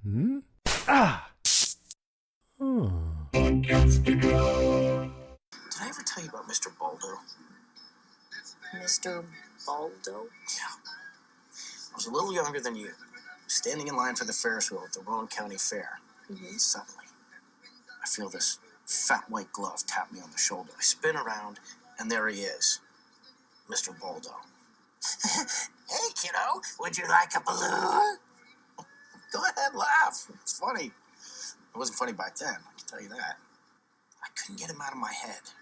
Hmm? Ah! Did I ever tell you about Mr. Baldo? Mr. Baldo? Yeah. I was a little younger than you, standing in line for the Ferris wheel at the Rowan County Fair. Mm-hmm. Suddenly, I feel this fat white glove tap me on the shoulder. I spin around, and there he is, Mr. Baldo. Hey, kiddo, would you like a balloon? Go ahead, laugh. It's funny. It wasn't funny back then, I can tell you that. I couldn't get him out of my head.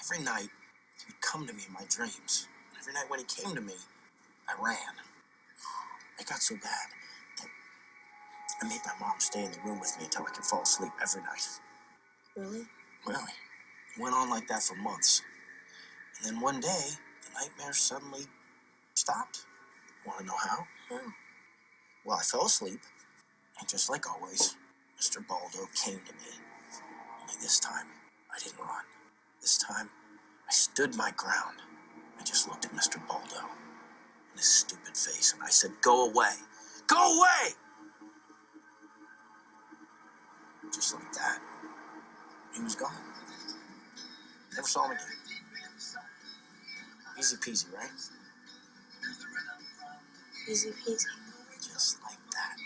Every night, he would come to me in my dreams. And every night when he came to me, I ran. It got so bad that I made my mom stay in the room with me until I could fall asleep every night. Really? Really. It went on like that for months. And then one day, the nightmare suddenly stopped. Want to know how? How? Well, I fell asleep, and just like always, Mr. Baldo came to me. Only this time, I didn't run. This time, I stood my ground. I just looked at Mr. Baldo and his stupid face, and I said, "Go away! Go away!" Just like that, he was gone. Never saw him again. Easy peasy, right? Easy peasy. Just like that.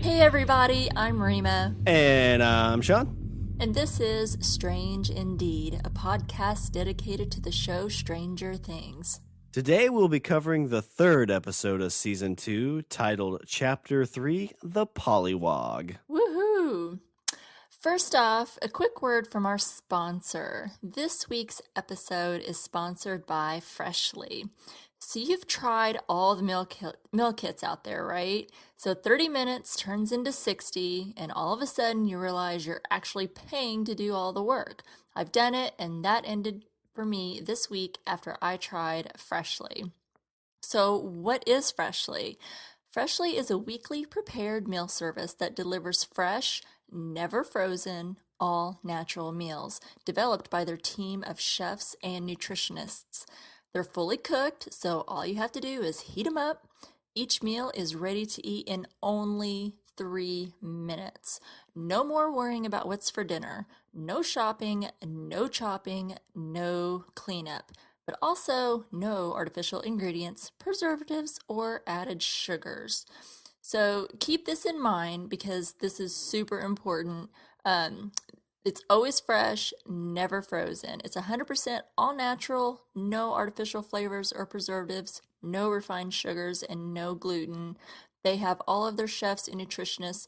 Hey everybody, I'm Rima. And I'm Shawn. And this is Strange Indeed, a podcast dedicated to the show Stranger Things. Today we'll be covering the third episode of Season 2, titled Chapter 3, The Pollywog. Woohoo! First off, a quick word from our sponsor. This week's episode is sponsored by Freshly. So you've tried all the meal kits out there, right? So 30 minutes turns into 60, and all of a sudden you realize you're actually paying to do all the work. I've done it, and that ended for me this week after I tried Freshly. So what is Freshly? Freshly is a weekly prepared meal service that delivers fresh, never frozen, all natural meals developed by their team of chefs and nutritionists. They're fully cooked, so all you have to do is heat them up. Each meal is ready to eat in only 3 minutes. No more worrying about what's for dinner. No shopping, no chopping, no cleanup. But also no artificial ingredients, preservatives, or added sugars. So keep this in mind because this is super important. It's always fresh, never frozen. It's 100% all natural, no artificial flavors or preservatives, no refined sugars, and no gluten. They have all of their chefs and nutritionists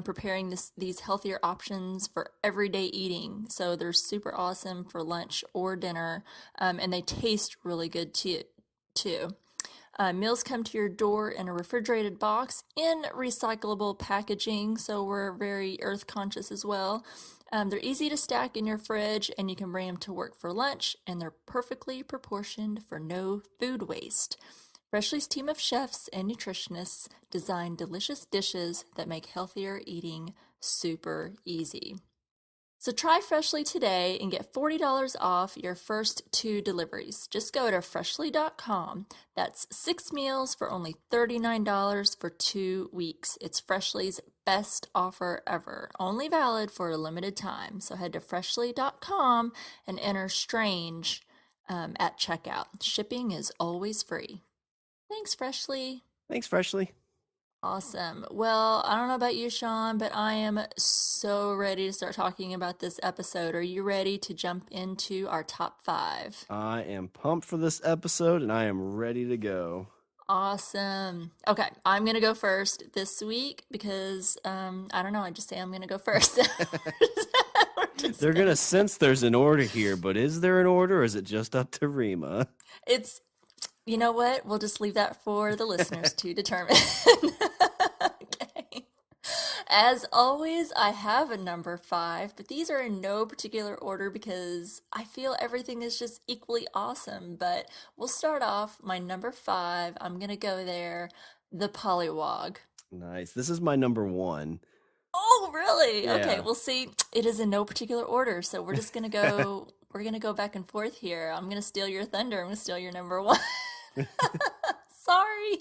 preparing these healthier options for everyday eating. So they're super awesome for lunch or dinner, and they taste really good too. Meals come to your door in a refrigerated box in recyclable packaging, so we're very earth conscious as well. They're easy to stack in your fridge, and you can bring them to work for lunch, and they're perfectly proportioned for no food waste. Freshly's team of chefs and nutritionists design delicious dishes that make healthier eating super easy. So try Freshly today and get $40 off your first 2 deliveries. Just go to freshly.com. That's 6 meals for only $39 for 2 weeks. It's Freshly's best offer ever, only valid for a limited time. So head to freshly.com and enter STRANGE at checkout. Shipping is always free. Thanks, Freshly. Thanks, Freshly. Awesome. Well, I don't know about you, Shawn, but I am so ready to start talking about this episode. Are you ready to jump into our top 5? I am pumped for this episode, and I am ready to go. Awesome. Okay, I'm going to go first this week because, I don't know, I just say I'm going to go first. They're going to sense there's an order here, but is there an order, or is it just up to Rima? You know what? We'll just leave that for the listeners to determine. Okay. As always, I have a number 5, but these are in no particular order because I feel everything is just equally awesome. But we'll start off my number 5. I'm going to go there. The Pollywog. Nice. This is my number 1. Oh, really? Yeah. Okay, we'll see. It is in no particular order, so we're just going to go we're gonna go back and forth here. I'm gonna steal your thunder. I'm gonna steal your number one. Sorry.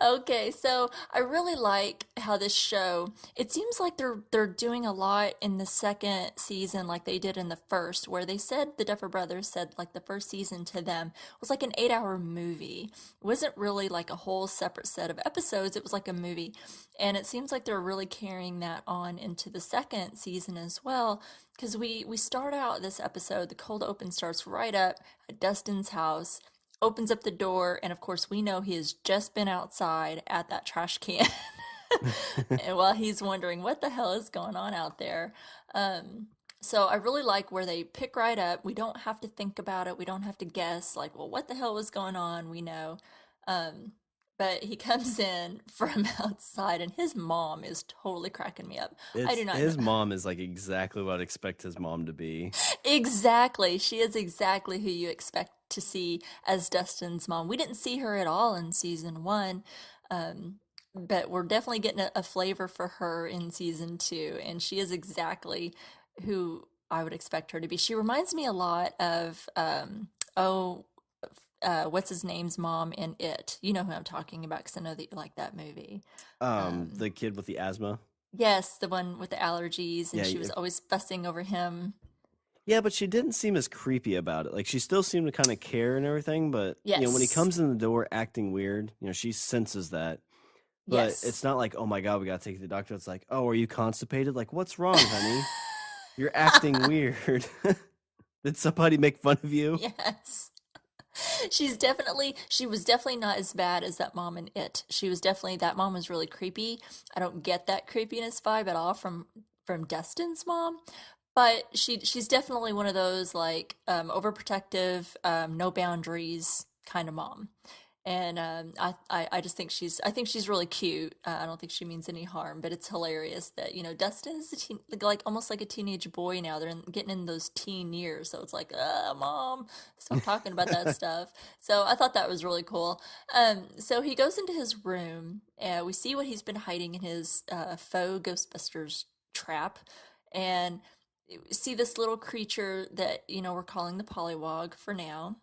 Okay, so I really like how this show, it seems like they're doing a lot in the second season like they did in the first, where they said the Duffer Brothers said like the first season to them was like an 8-hour movie. It wasn't really like a whole separate set of episodes, it was like a movie. And it seems like they're really carrying that on into the second season as well, because we start out this episode, the cold open starts right up at Dustin's house, opens up the door, and of course we know he has just been outside at that trash can. And while he's wondering what the hell is going on out there. So I really like where they pick right up. We don't have to think about it. We don't have to guess like, well, what the hell was going on? We know. But he comes in from outside and his mom is totally cracking me up. I do not His know. mom is like exactly what I'd expect his mom to be. Exactly. She is exactly who you expect to see as Dustin's mom. We didn't see her at all in season one, but we're definitely getting a flavor for her in season two, and she is exactly who I would expect her to be. She reminds me a lot of what's his name's mom in It. You know who I'm talking about because I know that you like that movie. The kid with the asthma. Yes, the one with the allergies, and Yeah, she was always fussing over him. yeah, but she didn't seem as creepy about it. Like she still seemed to kind of care and everything, but when he Yes. comes in the door acting weird, she senses that. But Yes. it's not like, oh my God, we gotta take you to the doctor. It's like, oh, are you constipated? Like, what's wrong, honey? You're acting weird. Did somebody make fun of you? Yes. She was definitely not as bad as that mom in It. That mom was really creepy. I don't get that creepiness vibe at all from Dustin's mom, but she's definitely one of those like overprotective, no boundaries kind of mom. And I just think I think she's really cute. I don't think she means any harm, but it's hilarious that Dustin is like almost like a teenage boy now. They're getting in those teen years, so it's like, mom, stop talking about that stuff. So I thought that was really cool. So he goes into his room, and we see what he's been hiding in his faux Ghostbusters trap, and we see this little creature that we're calling the Pollywog for now.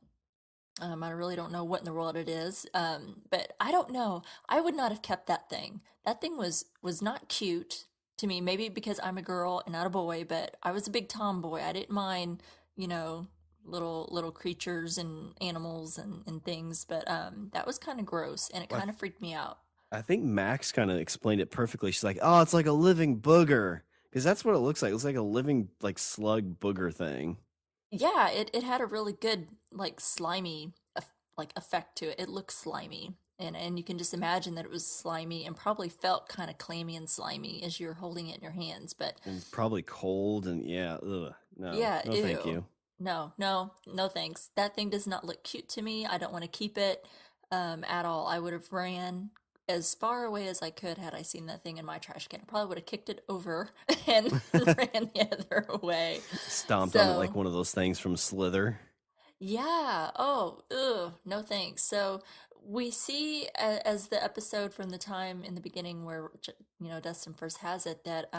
I really don't know what in the world it is, but I don't know. I would not have kept that thing. That thing was not cute to me. Maybe because I'm a girl and not a boy, but I was a big tomboy. I didn't mind, you know, little creatures and animals and things, but that was kind of gross and it Well, kind of freaked me out. I think Max kind of explained it perfectly. She's like, oh, it's like a living booger. Because that's what it looks like. It looks like a living, like, slug booger thing. Yeah, it had a really good like slimy like effect to it. It looked slimy, and you can just imagine that it was slimy and probably felt kind of clammy and slimy as you're holding it in your hands. But And probably cold and yeah, ugh. No, yeah, no, thank ew. you. No, no, no thanks. That thing does not look cute to me. I don't want to keep it at all. I would have ran as far away as I could had I seen that thing in my trash can. I probably would have kicked it over and ran the other way. Stomped on it like So one of those things from Slither. yeah. Oh, ugh, no thanks. So we see as the episode from the time in the beginning where Dustin first has it that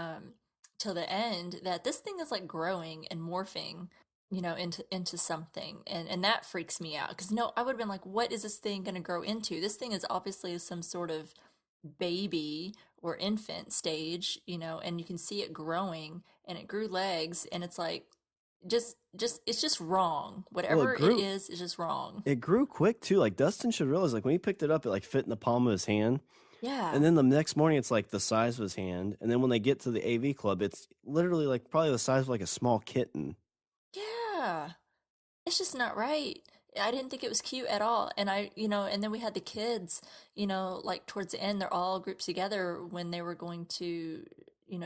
till the end that this thing is like growing and morphing, into something, and that freaks me out because no, I would have been like, what is this thing going to grow into? This thing is obviously some sort of baby or infant stage, and you can see it growing and it grew legs and it's like just it's just wrong. Well, Whatever it is just wrong. it grew quick too. Like Dustin should realize, like when he picked it up, it like fit in the palm of his hand. And Yeah. then the next morning, it's like the size of his hand. And then when they get to the AV club, it's literally like probably the size of like a small kitten. Yeah. It's just not right. I didn't think it was cute at all. And and then we had the kids, like towards the end, they're all grouped together when they were going to,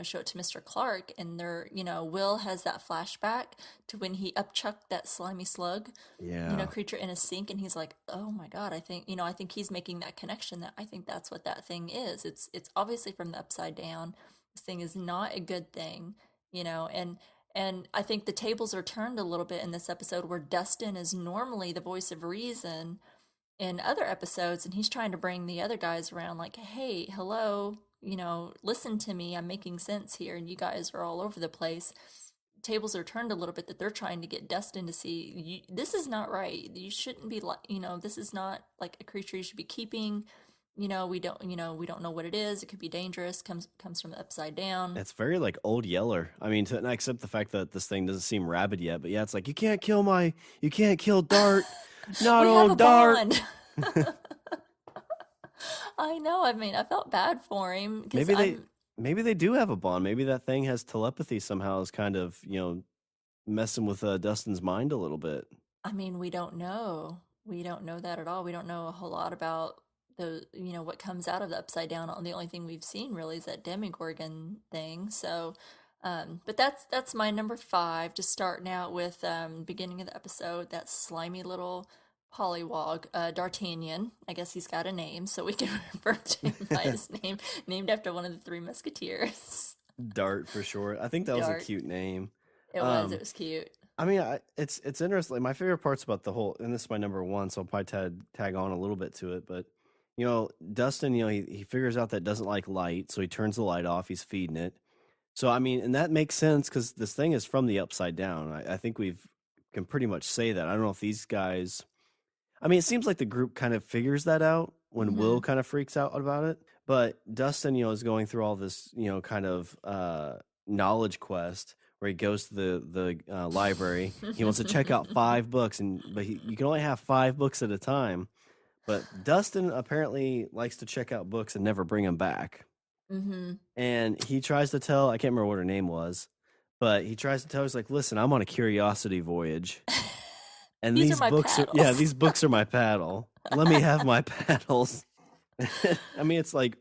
show it to Mr. Clark. And Will has that flashback to when he upchucked that slimy slug, Yeah. creature in a sink. And he's like, oh my God, I think he's making that connection that I think that's what that thing is. It's obviously from the upside down. This thing is not a good thing, and I think the tables are turned a little bit in this episode where Dustin is normally the voice of reason in other episodes, and he's trying to bring the other guys around like, hey, hello, listen to me. I'm making sense here, and you guys are all over the place. tables are turned a little bit, that they're trying to get Dustin to see, this is not right. You shouldn't be like, this is not like a creature you should be keeping. We don't know what it is. It could be dangerous. Comes from the upside down. It's very like Old Yeller. I mean, to accept the fact that this thing doesn't seem rabid yet, but yeah, it's like you can't kill Dart, not We have a old Dart. bond. I know. I mean, I felt bad for him because Maybe they do have a bond. Maybe that thing has telepathy somehow, is kind of messing with Dustin's mind a little bit. I mean, we don't know. We don't know that at all. We don't know a whole lot about what comes out of the upside down. The only thing we've seen really is that Demogorgon thing. So, but that's my number 5, just starting out with beginning of the episode, that slimy little Pollywog, D'Artagnan. I guess he's got a name, so we can refer to him by his name, named after one of the 3 Musketeers. Dart for short. I think that was Dart. a cute name. It was cute. I mean, it's interesting. My favorite parts about the whole, and this is my number 1, so I'll probably tag on a little bit to it. But Dustin, he figures out that it doesn't like light, so he turns the light off. He's feeding it. So I mean, and that makes sense because this thing is from the upside down. I think can pretty much say that. I don't know if these guys. I mean, it seems like the group kind of figures that out when Will kind of freaks out about it. But Dustin, is going through all this, kind of knowledge quest where he goes to the library. He wants to check out 5 books, but you can only have 5 books at a time. But Dustin apparently likes to check out books and never bring them back. Mm-hmm. And he tries to tell, I can't remember what her name was, but he tries to tell her, he's like, listen, I'm on a curiosity voyage. And these books are, these books are my paddle. Let me have my paddles. I mean, it's like,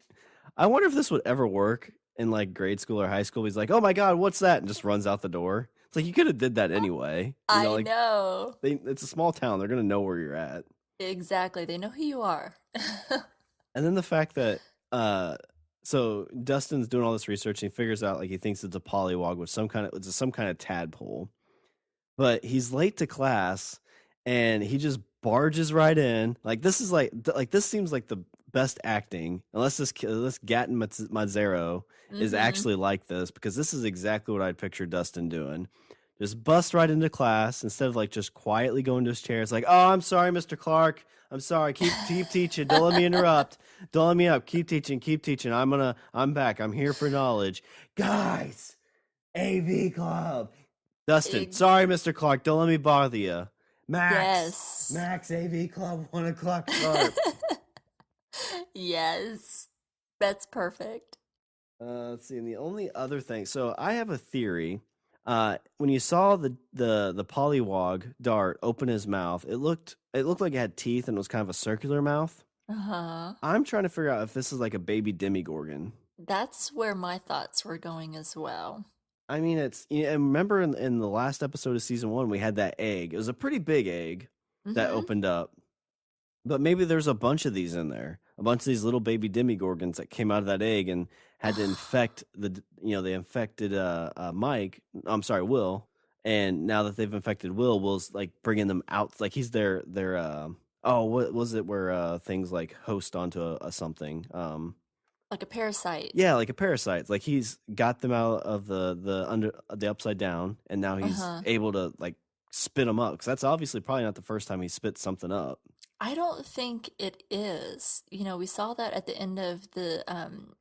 I wonder if this would ever work in like grade school or high school. He's like, oh my God, what's that? And just runs out the door. It's like, you could have did that anyway. I know. It's a small town. They're going to know where you're at. Exactly. They know who you are. And then the fact that, so Dustin's doing all this research and he figures out, like, he thinks it's a pollywog with some kind of tadpole, but he's late to class and he just barges right in. Like, this is like this seems like the best acting, unless Gatton Mazzaro is actually like this, because this is exactly what I'd picture Dustin doing. Just bust right into class instead of like just quietly going to his chair. It's like, oh, I'm sorry, Mr. Clark. I'm sorry. Keep teaching. Don't let me interrupt. Don't let me up. Keep teaching. I'm back. I'm here for knowledge. Guys, AV Club. Dustin, sorry, Mr. Clark. Don't let me bother you. Max, AV Club, 1 o'clock sharp. Yes, that's perfect. Let's see. And the only other thing, so I have a theory. When you saw the Pollywog Dart open his mouth, it looked like it had teeth and it was kind of a circular mouth. I'm trying to figure out if this is like a baby Demogorgon. That's where my thoughts were going as well. I mean, it's, and remember in the last episode of season 1, we had that egg. It was a pretty big egg that opened up. But maybe there's a bunch of these in there. A bunch of these little baby Demogorgons that came out of that egg and had to infect they infected Will. And now that they've infected Will's like bringing them out. Like he's their what was it where things like host onto a something. Like a parasite. Yeah, like a parasite. Like he's got them out of the upside down, and now he's able to like spit them up. Because that's obviously probably not the first time he spit something up. I don't think it is. We saw that at the end of the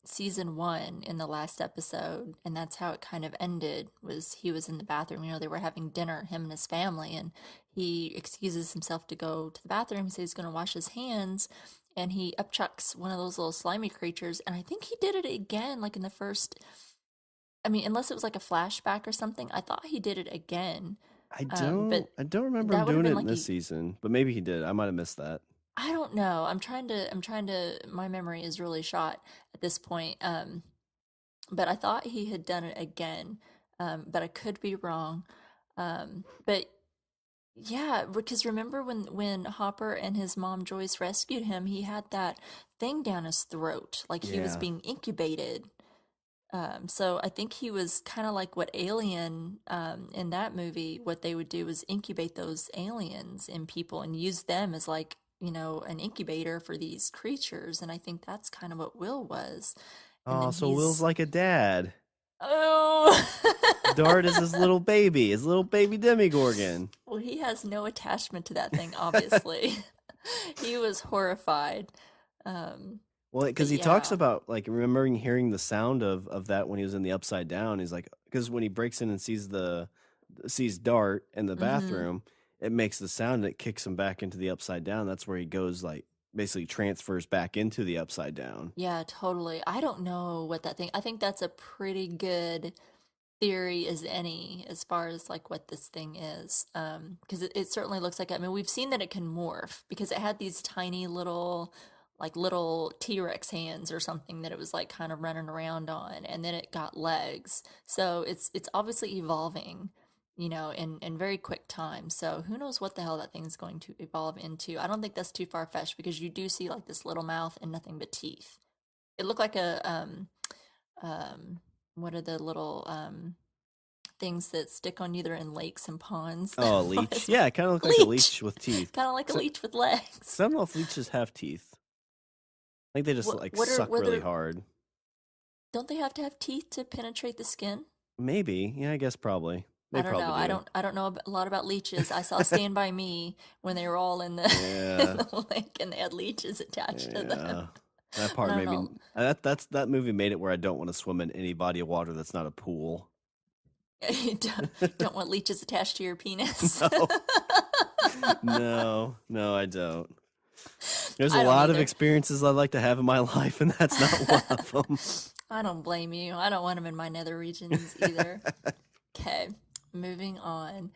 season 1 in the last episode, and that's how it kind of ended. Was he was in the bathroom? They were having dinner, him and his family, and he excuses himself to go to the bathroom. He says he's going to wash his hands. And he upchucks one of those little slimy creatures. And I think he did it again, like in the first... I mean, unless it was like a flashback or something. I thought he did it again. I don't remember him doing it in this season. But maybe he did. I might have missed that. I don't know. I'm trying to... My memory is really shot at this point. But I thought he had done it again. But I could be wrong. But... Yeah, because remember when Hopper and his mom Joyce rescued him, he had that thing down his throat, like he was being incubated. So I think he was kind of like what Alien in that movie, what they would do is incubate those aliens in people and use them as like, an incubator for these creatures. And I think that's kind of what Will was. And so Will's like a dad. Oh. Dart is his little baby Demigorgon. Well, he has no attachment to that thing, obviously. He was horrified. Um, Well, but because he talks yeah. about like remembering hearing the sound of that when he was in the Upside Down. He's like, because when he breaks in and sees Dart in the Mm-hmm. bathroom, it makes the sound and it kicks him back into the Upside Down. That's where he goes, like basically transfers back into the Upside Down. Yeah, totally. I don't know what that thing. I think that's a pretty good theory as any as far as like what this thing is. Because it certainly looks like, I mean, we've seen that it can morph because it had these tiny little like little T-Rex hands or something that it was like kind of running around on, and then it got legs. So it's obviously evolving, in very quick time. So who knows what the hell that thing's going to evolve into. I don't think that's too far-fetched because you do see like this little mouth and nothing but teeth. It looked like a um what are the little things that stick on you that are in lakes and ponds? Oh, a leech. Yeah, it kind of looked like a Leech. leech with teeth. Kind of like a 'Cause leech with I legs. don't know if leeches have teeth. I think they just What like what are suck what really are hard. don't they have to have teeth to penetrate the skin? Maybe. Yeah, I guess probably. I They don't know. probably I do. don't I don't know a lot about leeches. I saw Stand By Me when they were all in the in Yeah. the lake and they had leeches attached to them. Yeah. That I part don't made me know. that movie made it where I don't want to swim in any body of water that's not a pool. You don't want leeches attached to your penis. No. No, no, I don't. There's a I don't lot of either. experiences I'd like to have in my life, and that's not one of them. I don't blame you. I don't want them in my nether regions either. Okay, moving on.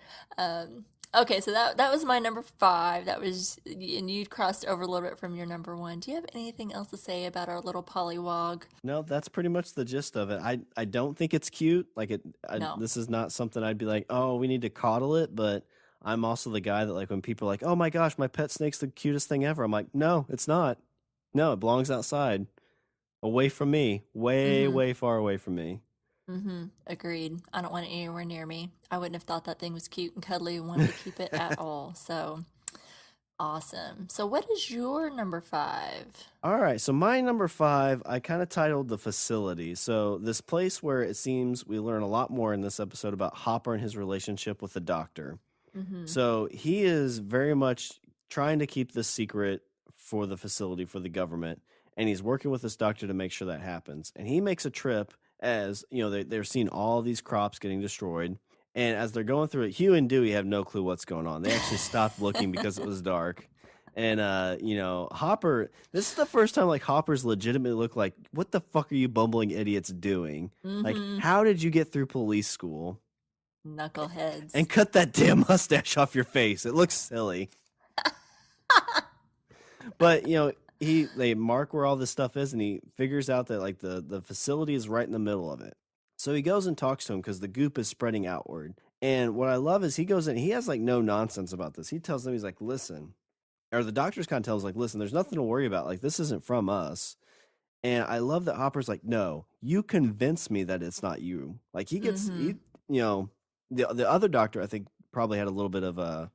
Okay, so that was my number five. That was, and you crossed over a little bit from your number one. Do you have anything else to say about our little pollywog? No, that's pretty much the gist of it. I don't think it's cute. No. This is not something I'd be like, oh, we need to coddle it. But I'm also the guy that like when people are like, oh my gosh, my pet snake's the cutest thing ever. I'm like, no, it's not. No, it belongs outside, away from me, way, Mm-hmm. way far away from me. Mm-hmm. Agreed. I don't want it anywhere near me. I wouldn't have thought that thing was cute and cuddly and wanted to keep it at all. So awesome. So what is your number five? All right, so my number five, I kind of titled the facility. So this place where it seems we learn a lot more in this episode about Hopper and his relationship with the Doctor. Mm-hmm. So he is very much trying to keep this secret for the facility, for the government, and he's working with this doctor to make sure that happens. And he makes a trip as, they're seeing all these crops getting destroyed. And as they're going through it, Hugh and Dewey have no clue what's going on. They actually stopped looking because it was dark. And Hopper, this is the first time like Hopper's legitimately looked like, what the fuck are you bumbling idiots doing? Like, Mm-hmm. how did you get through police school? Knuckleheads. And cut that damn mustache off your face. It looks silly. But they mark where all this stuff is, and he figures out that like the facility is right in the middle of it. So he goes and talks to him because the goop is spreading outward. And what I love is he goes in, he has like no nonsense about this. He tells them, he's like, listen, or the doctor's kind of tells like, listen, there's nothing to worry about. Like, this isn't from us. And I love that Hopper's like, no, you convince me that it's not you. Like he gets, Mm-hmm. the other doctor I think probably had a little bit of a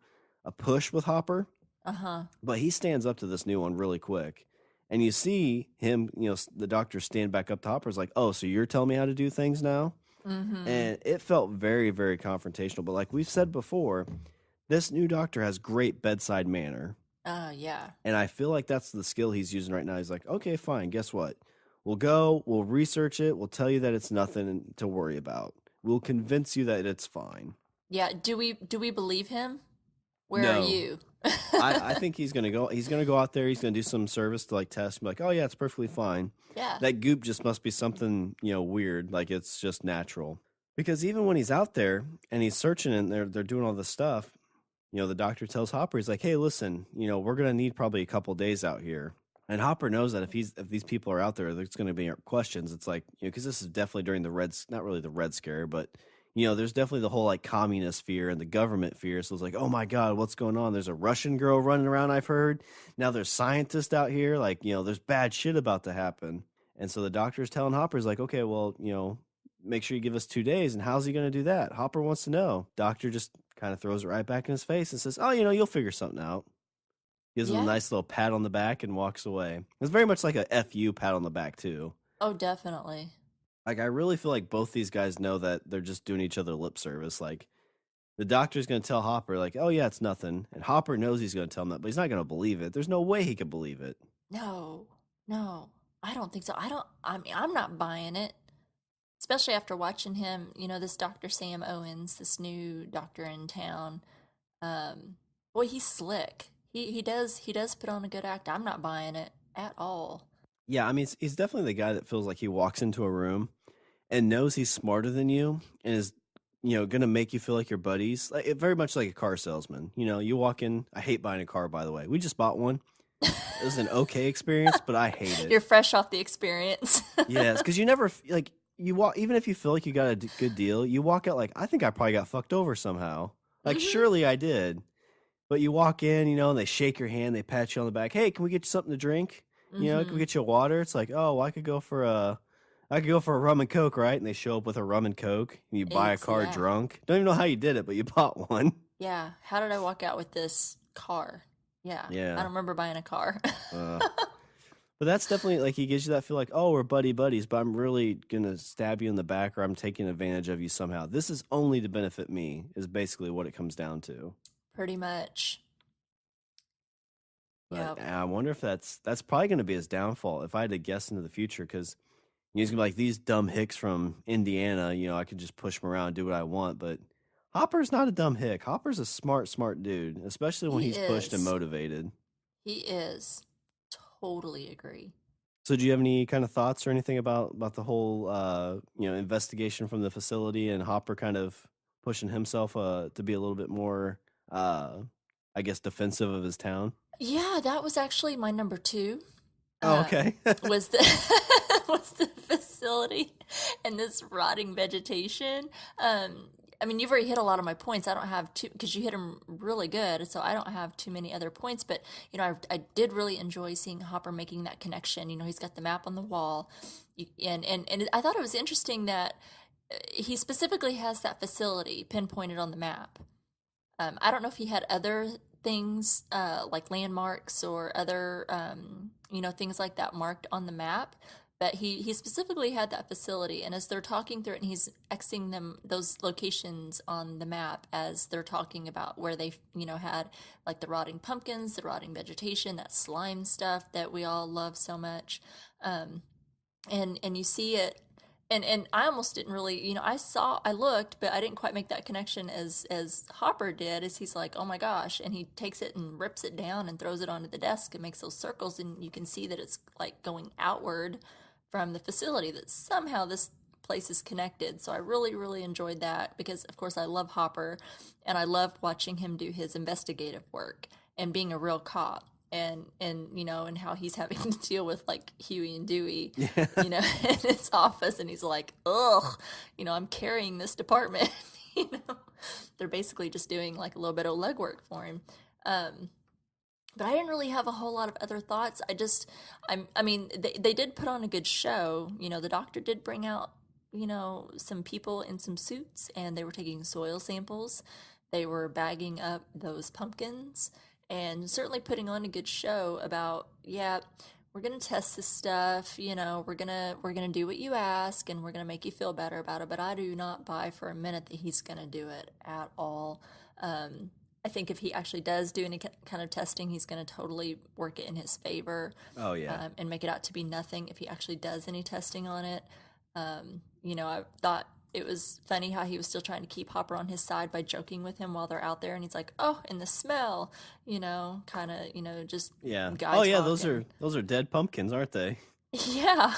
push with Hopper, Uh-huh. but he stands up to this new one really quick. And you see him, the doctor stand back up to Hopper's like, oh, so you're telling me how to do things now? Mm-hmm. And it felt very, very confrontational. But like we've said before, this new doctor has great bedside manner. Yeah. And I feel like that's the skill he's using right now. He's like, okay, fine. Guess what? We'll go, we'll research it, we'll tell you that it's nothing to worry about. We'll convince you that it's fine. Yeah. Do we believe him? Where are No. you? I think he's gonna go out there, he's gonna do some service to like test and be like, oh yeah, it's perfectly fine. Yeah. That goop just must be something, weird, like it's just natural. Because even when he's out there and he's searching and they're doing all this stuff, the doctor tells Hopper, he's like, hey, listen, we're gonna need probably a couple days out here. And Hopper knows that if these people are out there, there's going to be questions. It's like, because this is definitely during not really the Red Scare, but there's definitely the whole like communist fear and the government fear. So it's like, oh my God, what's going on? There's a Russian girl running around, I've heard. Now there's scientists out here. Like, there's bad shit about to happen. And so the doctor's telling Hopper's like, okay, well, make sure you give us 2 days. And how's he going to do that? Hopper wants to know. Doctor just kind of throws it right back in his face and says, oh, you'll figure something out. Gives him a Yeah. nice little pat on the back and walks away. It's very much like a FU pat on the back, too. Oh, definitely. Like, I really feel like both these guys know that they're just doing each other lip service. Like, the doctor's going to tell Hopper, like, oh, yeah, it's nothing. And Hopper knows he's going to tell him that, but he's not going to believe it. There's no way he could believe it. No, no, I don't think so. I mean, I'm not buying it. Especially after watching him, this Dr. Sam Owens, this new doctor in town. Um, Boy, he's slick. He does put on a good act. I'm not buying it at all. Yeah, I mean, he's definitely the guy that feels like he walks into a room and knows he's smarter than you and is, going to make you feel like your buddies. Like, very much like a car salesman. You walk in. I hate buying a car, by the way. We just bought one. It was an okay experience, but I hate it. You're fresh off the experience. Yes, because you never like you walk. Even if you feel like you got a good deal, you walk out like I think I probably got fucked over somehow. Like Hmm. surely I did. But you walk in, and they shake your hand, they pat you on the back. Hey, can we get you something to drink? Can we Hmm. get you a water? It's like, oh, well, I could go for a rum and coke, right? And they show up with a rum and coke, and you buy a car Yeah. drunk. Don't even know how you did it, but you bought one. Yeah. How did I walk out with this car? Yeah. I Yeah. don't remember buying a car. Uh, but that's definitely like he gives you that feel like, oh, we're buddies, but I'm really gonna stab you in the back or I'm taking advantage of you somehow. This is only to benefit me, is basically what it comes down to. Pretty much. But Yep. I wonder if that's probably gonna be his downfall if I had to guess into the future, because he's gonna be like these dumb hicks from Indiana, I could just push them around and do what I want. But Hopper's not a dumb hick. Hopper's a smart dude, especially when He he's pushed and is. motivated. He is. Totally agree. So, do you have any kind of thoughts or anything about the whole investigation from the facility and Hopper kind of pushing himself to be a little bit more, uh, I guess, defensive of his town? Yeah, that was actually my number two. Oh, Um, okay. was the was the facility and this rotting vegetation. I mean, you've already hit a lot of my points. I don't have too because you hit them really good, so I don't have too many other points. But I did really enjoy seeing Hopper making that connection. He's got the map on the wall, and I thought it was interesting that he specifically has that facility pinpointed on the map. I don't know if he had other things like landmarks or other things like that marked on the map, but he specifically had that facility. And as they're talking through it, and he's Xing them those locations on the map as they're talking about where they had like the rotting pumpkins, the rotting vegetation, that slime stuff that we all love so much. Um, and you see it, and I almost didn't really, I looked, but I didn't quite make that connection as Hopper did, as he's like, oh my gosh, and he takes it and rips it down and throws it onto the desk and makes those circles, and you can see that it's like going outward from the facility, that somehow this place is connected. So I really really enjoyed that, because of course I love Hopper, and I loved watching him do his investigative work and being a real cop, and how he's having to deal with like Huey and Dewey, Yeah. in his office, and he's like, ugh, I'm carrying this department. you know they're basically just doing like a little bit of legwork for him. um but I didn't really have a whole lot of other thoughts. I mean, they did put on a good show. The doctor did bring out, some people in some suits, and they were taking soil samples. They were bagging up those pumpkins, and certainly putting on a good show about, yeah, we're gonna test this stuff. We're gonna do what you ask, and we're gonna make you feel better about it. But I do not buy for a minute that he's gonna do it at all. Um, I think if he actually does do any kind of testing, he's going to totally work it in his favor, Oh yeah. and make it out to be nothing if he actually does any testing on it. I thought it was funny how he was still trying to keep Hopper on his side by joking with him while they're out there, and he's like, "Oh, and the smell," kind of, just Yeah. guy Oh yeah. talk, Those and are those are dead pumpkins, aren't they? yeah,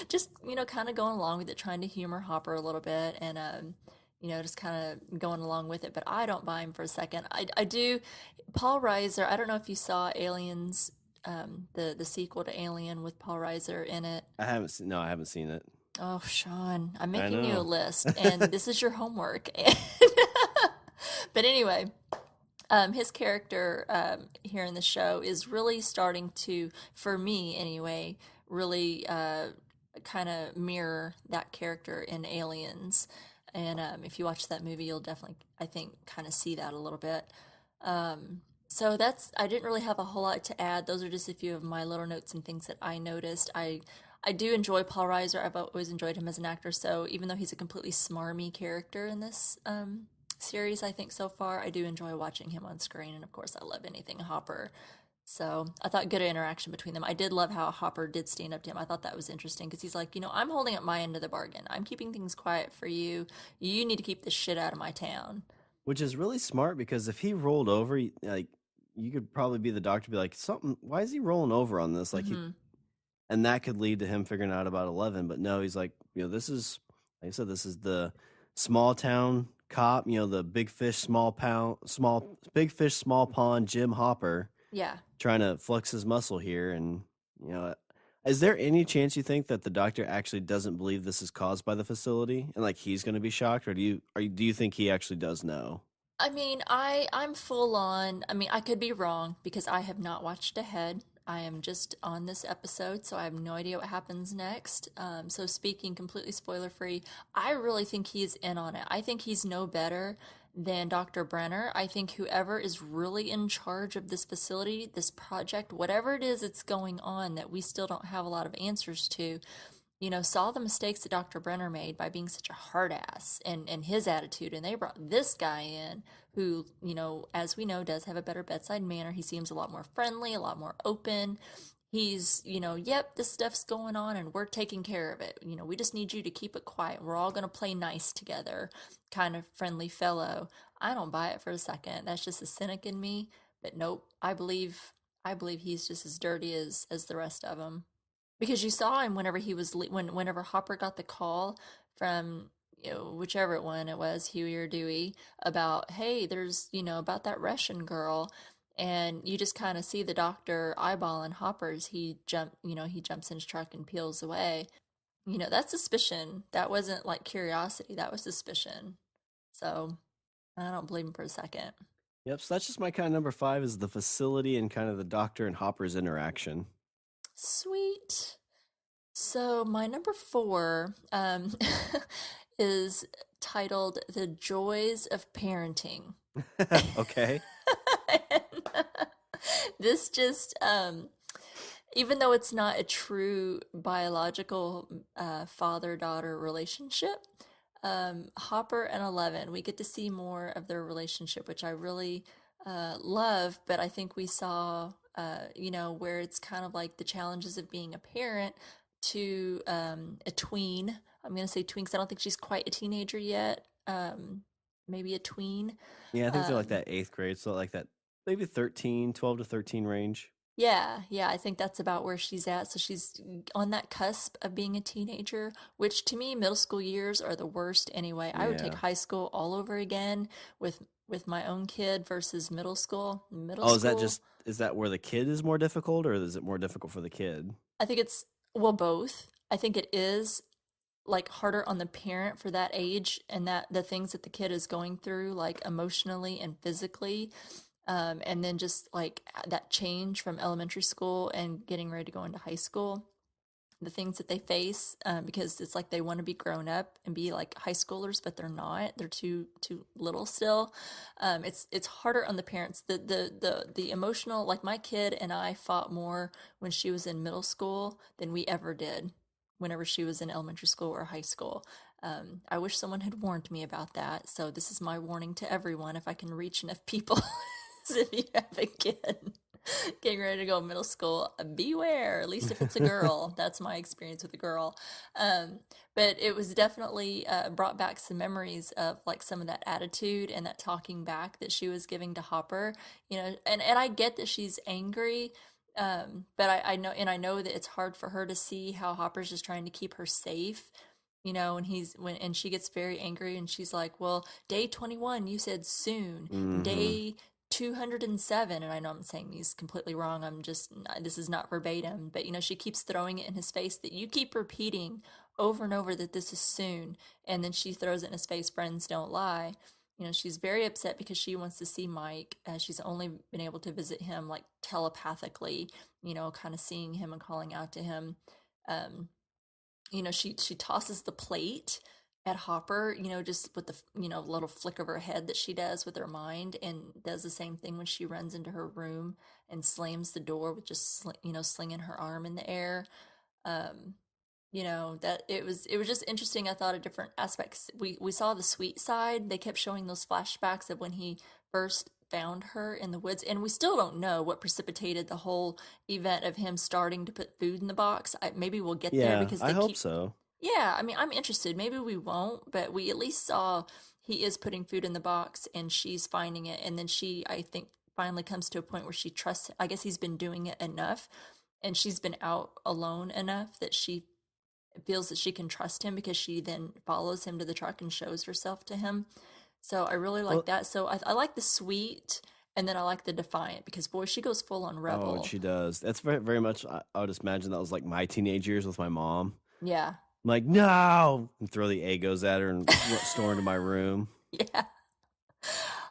just kind of going along with it, trying to humor Hopper a little bit, and just kind of going along with it. But I don't buy him for a second. I do. Paul Reiser. I don't know if you saw Aliens, the sequel to Alien with Paul Reiser in it. I haven't seen. No, I haven't seen it. Oh, Sean, I'm I making you a know. list, and this is your homework. But anyway, his character here in the show is really starting to, for me anyway, really kind of mirror that character in Aliens. And if you watch that movie, you'll definitely, I think, kind of see that a little bit. So I didn't really have a whole lot to add. Those are just a few of my little notes and things that I noticed. I do enjoy Paul Reiser. I've always enjoyed him as an actor. So even though he's a completely smarmy character in this series, I think so far, I do enjoy watching him on screen. And of course, I love anything Hopper. So I thought good interaction between them. I did love how Hopper did stand up to him. I thought that was interesting because he's like, I'm holding up my end of the bargain. I'm keeping things quiet for you. You need to keep this shit out of my town. Which is really smart because if he rolled over, like you could probably be the doctor, be like, something. Why is he rolling over on this? Like Mm-hmm. and that could lead to him figuring out about 11. But no, he's like, this is, like I said, this is the small town cop. The big fish, big fish, small pond. Jim Hopper Yeah. trying to flex his muscle here, and is there any chance you think that the doctor actually doesn't believe this is caused by the facility, and like he's going to be shocked, or do you think he actually does know? I mean, I'm full on. I mean, I could be wrong because I have not watched ahead. I am just on this episode, so I have no idea what happens next. So speaking completely spoiler free, I really think he's in on it. I think he's no better than Dr. Brenner. I think whoever is really in charge of this facility, this project, whatever it is that's going on that we still don't have a lot of answers to, saw the mistakes that Dr. Brenner made by being such a hard ass and his attitude. And they brought this guy in who, as we know, does have a better bedside manner. He seems a lot more friendly, a lot more open. He's, yep, this stuff's going on and we're taking care of it. We just need you to keep it quiet. We're all going to play nice together, kind of friendly fellow. I don't buy it for a second. That's just a cynic in me. But nope, I believe he's just as dirty as the rest of them. Because you saw him whenever whenever Hopper got the call from whichever one it was, Huey or Dewey, about, hey, there's about that Russian girl, and you just kind of see the doctor eyeballing Hopper's. He jumps in his truck and peels away. That's suspicion. That wasn't like curiosity. That was suspicion. So I don't believe him for a second. Yep. So that's just my kind of number 5 is the facility and kind of the doctor and Hopper's interaction. Sweet. So my number 4 is titled "The Joys of Parenting." Okay. And, this just, even though it's not a true biological father-daughter relationship, Hopper and 11, we get to see more of their relationship, which I really love. But I think we saw, where it's kind of like the challenges of being a parent to a tween. I'm going to say tween because I don't think she's quite a teenager yet. Maybe a tween. Yeah, I think they're like Um, that 8th grade, so like that maybe 12 to 13 range. yeah, I think that's about where she's at. So she's on that cusp of being a teenager, which to me, middle school years are the worst anyway. I would take Yeah. high school all over again with my own kid versus middle school. Middle Oh, school, is that where the kid is more difficult, or is it more difficult for the kid? I think it's, well, both. I think it is like harder on the parent for that age and that the things that the kid is going through, like emotionally and physically. And then just like that change from elementary school and getting ready to go into high school, the things that they face, because it's like they want to be grown up and be like high schoolers, but they're not. They're too little still. It's harder on the parents. The emotional, like my kid and I fought more when she was in middle school than we ever did whenever she was in elementary school or high school. I wish someone had warned me about that. So this is my warning to everyone. If I can reach enough people, if you have a kid getting ready to go middle school, beware, at least if it's a girl. That's my experience with a girl. But it was definitely brought back some memories of like some of that attitude and that talking back that she was giving to Hopper, and I get that she's angry. But I know that it's hard for her to see how Hopper's just trying to keep her safe, and she gets very angry and she's like, well, day 21 you said soon, Mm-hmm. day 207, and I know I'm saying these completely wrong. This is not verbatim, but she keeps throwing it in his face that you keep repeating over and over that this is soon, and then she throws it in his face, friends don't lie. She's very upset because she wants to see Mike. She's only been able to visit him like telepathically, kind of seeing him and calling out to him. Um, she tosses the plate at Hopper, just with the little flick of her head that she does with her mind, and does the same thing when she runs into her room and slams the door with just slinging her arm in the air. Um, that it was just interesting. I thought of different aspects. We saw the sweet side. They kept showing those flashbacks of when he first found her in the woods, and we still don't know what precipitated the whole event of him starting to put food in the box. Maybe we'll get there Yeah, because I they hope keep. so. Yeah, I mean, I'm interested. Maybe we won't, but we at least saw he is putting food in the box and she's finding it. And then she, I think, finally comes to a point where she trusts. I guess he's been doing it enough and she's been out alone enough that she feels that she can trust him because she then follows him to the truck and shows herself to him. So I really like Well, that. So I like the sweet and then I like the defiant because, boy, she goes full on oh, rebel. she does. That's very, very much. I would just imagine that was like my teenage years with my mom. Yeah. I'm like, no, and throw the Egos at her and storm into my room. Yeah.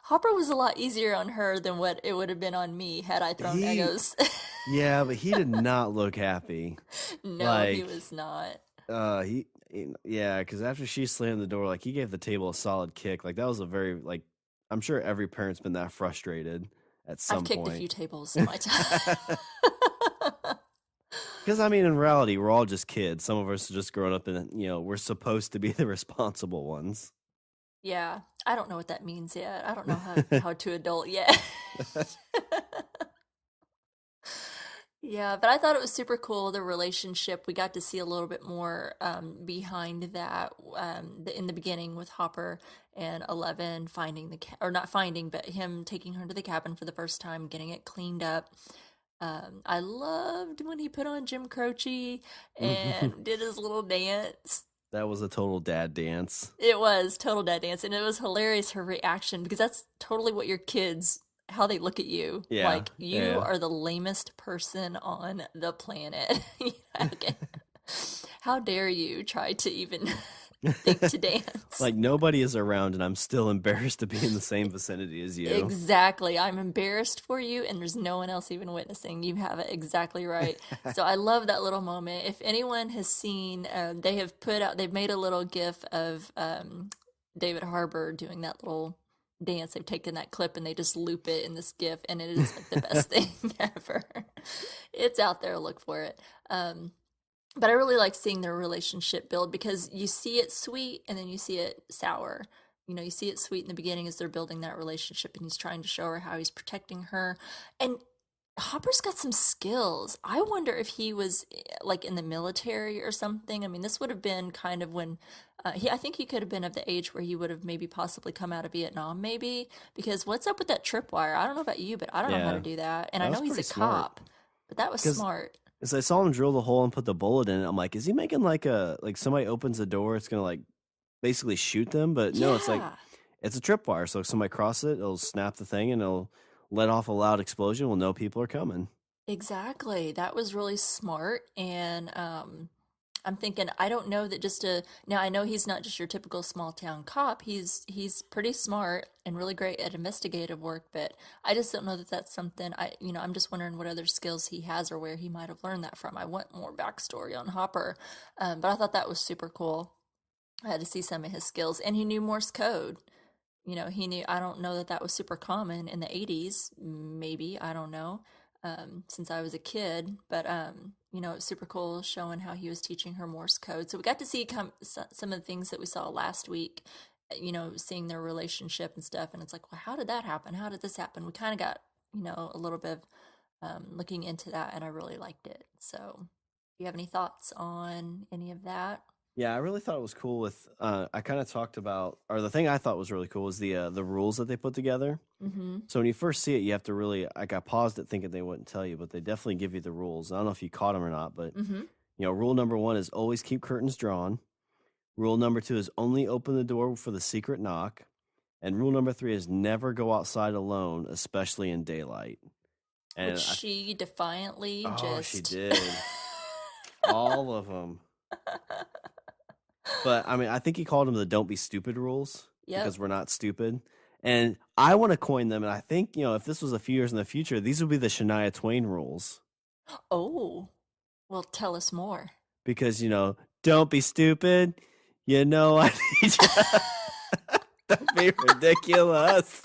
Hopper was a lot easier on her than what it would have been on me had I thrown He, Egos. yeah, but he did not look happy. No, he Like, was not. yeah, because after she slammed the door, like he gave the table a solid kick. Like that was a very like, I'm sure every parent's been that frustrated at I've some kicked a point. few tables in my time. Because I mean, in reality, we're all just kids. Some of us are just growing up, and we're supposed to be the responsible ones. Yeah, I don't know what that means yet. I don't know how to adult yet. Yeah, but I thought it was super cool, the relationship. We got to see a little bit more behind that in the beginning with Hopper and Eleven finding or not finding, but him taking her to the cabin for the first time, getting it cleaned up. I loved when he put on Jim Croce and did his little dance. That was a total dad dance. It was total dad dance, and it was hilarious her reaction because that's totally what your kids how they look at you. Yeah, Like you yeah. are the lamest person on the planet. Like, how dare you try to even think to dance? Like nobody is around, and I'm still embarrassed to be in the same vicinity as you. Exactly. I'm embarrassed for you, and there's no one else even witnessing. You have it exactly right. So I love that little moment. If anyone has seen, they've made a little gif of David Harbour doing that little dance. They've taken that clip and they just loop it in this gif, and it is like the best thing ever. It's out there. Look for it. But I really like seeing their relationship build because you see it sweet and then you see it sour. You see it sweet in the beginning as they're building that relationship and he's trying to show her how he's protecting her. And Hopper's got some skills. I wonder if he was like in the military or something. I mean, this would have been kind of when I think he could have been of the age where he would have maybe possibly come out of Vietnam, maybe. Because what's up with that tripwire? I don't know about you, but I don't know how to Yeah, do that. And that I was know he's pretty a smart. cop, but that was Because smart. as I saw him drill the hole and put the bullet in it, I'm like, is he making like somebody opens the door, it's gonna like basically shoot them? But no, it's like Yeah. it's a tripwire. So if somebody crosses it, it'll snap the thing and it'll let off a loud explosion. We'll know people are coming. Exactly. That was really smart. And I'm thinking, I don't know that now I know he's not just your typical small town cop. He's pretty smart and really great at investigative work, but I just don't know that that's something I'm just wondering what other skills he has or where he might have learned that from. I want more backstory on Hopper. But I thought that was super cool. I had to see some of his skills, and he knew Morse code. He knew, I don't know that that was super common in the 80s, maybe, I don't know, since I was a kid, but, it's super cool showing how he was teaching her Morse code. So we got to see some of the things that we saw last week, seeing their relationship and stuff. And it's like, well, how did that happen? How did this happen? We kind of got, a little bit of looking into that, and I really liked it. So do you have any thoughts on any of that? Yeah, I really thought it was cool with I kind of talked about, or the thing I thought was really cool was the rules that they put together. Mm-hmm. So when you first see it, you have to really, like, I paused it thinking they wouldn't tell you, but they definitely give you the rules. I don't know if you caught them or not, but Mm-hmm. rule number 1 is always keep curtains drawn. Rule number 2 is only open the door for the secret knock. And rule number 3 is never go outside alone, especially in daylight. And Which she defiantly she just. did. All of them. But I mean, I think he called them the "don't be stupid" rules Yep. because we're not stupid. And I want to coin them. And I think if this was a few years in the future, these would be the Shania Twain rules. Oh, well, tell us more. Because don't be stupid. I need you. Don't be ridiculous.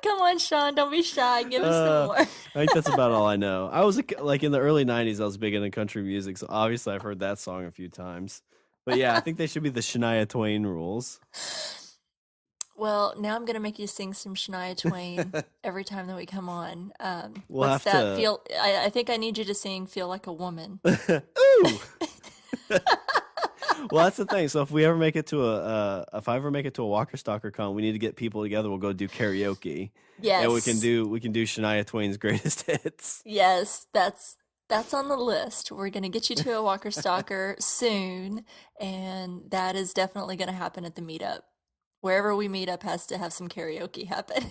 Come on, Shawn, don't be shy. Give us some Uh, more. I think that's about all I know. I was like in the early '90s. I was big into country music, so obviously I've heard that song a few times. But yeah, I think they should be the Shania Twain rules. Well, now I'm gonna make you sing some Shania Twain every time that we come on. We'll What's have that? to. Feel? I think I need you to sing "Feel Like a Woman." Ooh. Well, that's the thing. So if we ever make it to if I ever make it to a Walker Stalker con, we need to get people together. We'll go do karaoke, and we can Yes, do Shania Twain's greatest hits. yes, that's on the list. We're gonna get you to a Walker Stalker soon, and that is definitely gonna happen at the meetup. Wherever we meet up has to have some karaoke happening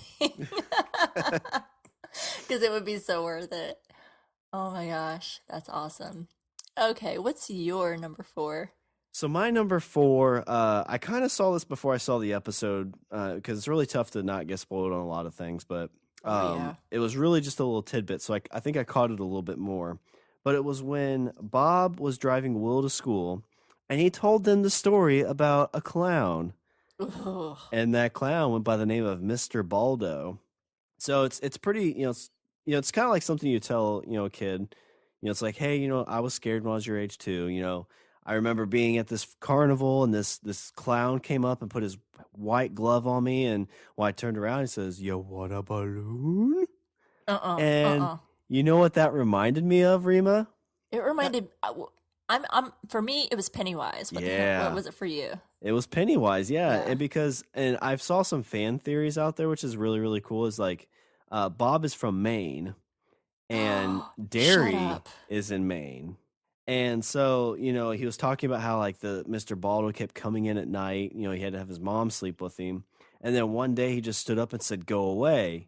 because it would be so worth it. Oh my gosh, that's awesome. Okay, what's your number 4? So my number 4, I kind of saw this before I saw the episode because it's really tough to not get spoiled on a lot of things, but Oh yeah. it was really just a little tidbit, so I think I caught it a little bit more. But it was when Bob was driving Will to school, and he told them the story about a clown, Ooh. and that clown went by the name of Mr. Baldo. So it's pretty, it's kind of like something you tell, a kid. It's like, hey, I was scared when I was your age too. I remember being at this carnival and this clown came up and put his white glove on me, and when I turned around, he says, "You want a balloon?" Uh-uh. And Uh-uh. you know what that reminded me of, Rima? It reminded I'm for me it was Pennywise. What Yeah, was it for you? it was Pennywise. Yeah, Yeah. and I've saw some fan theories out there, which is really really cool. Is like, Bob is from Maine, and Shut Derry up. is in Maine. And so, he was talking about how like the Mr. Baldo kept coming in at night. He had to have his mom sleep with him. And then one day he just stood up and said, "Go away."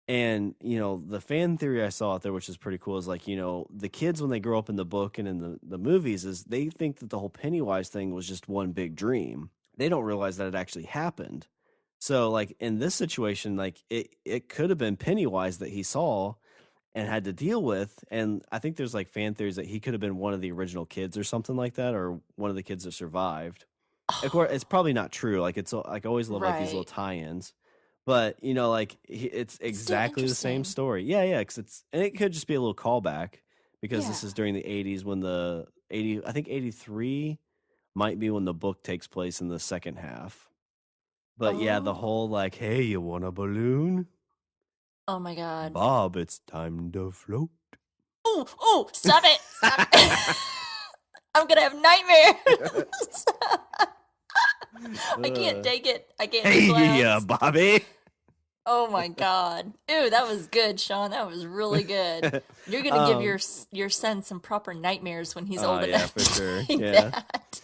And, the fan theory I saw out there, which is pretty cool, is like, the kids when they grow up in the book and in the movies is they think that the whole Pennywise thing was just one big dream. They don't realize that it actually happened. So like in this situation, like it could have been Pennywise that he saw and had to deal with. And I think there's like fan theories that he could have been one of the original kids or something like that, or one of the kids that survived. Of course, it's probably not true. Like it's like I always love like these little Right. tie-ins, but like it's It's still exactly the same interesting. story. Yeah, because and it could just be a little callback because Yeah. this is during the '80s when I think '83 might be when the book takes place in the second half. But yeah, the Oh. whole like, hey, you want a balloon? Oh my God. Bob, it's time to float. Oh, oh, stop it. Stop it. I'm gonna have nightmares. I can't Uh, take it. I can't do hey, clowns. Bobby. Oh my God. Ooh, that was good, Shawn. That was really good. You're gonna give um, your son some proper nightmares when he's oh old yeah, enough for to sure. take Yeah. that.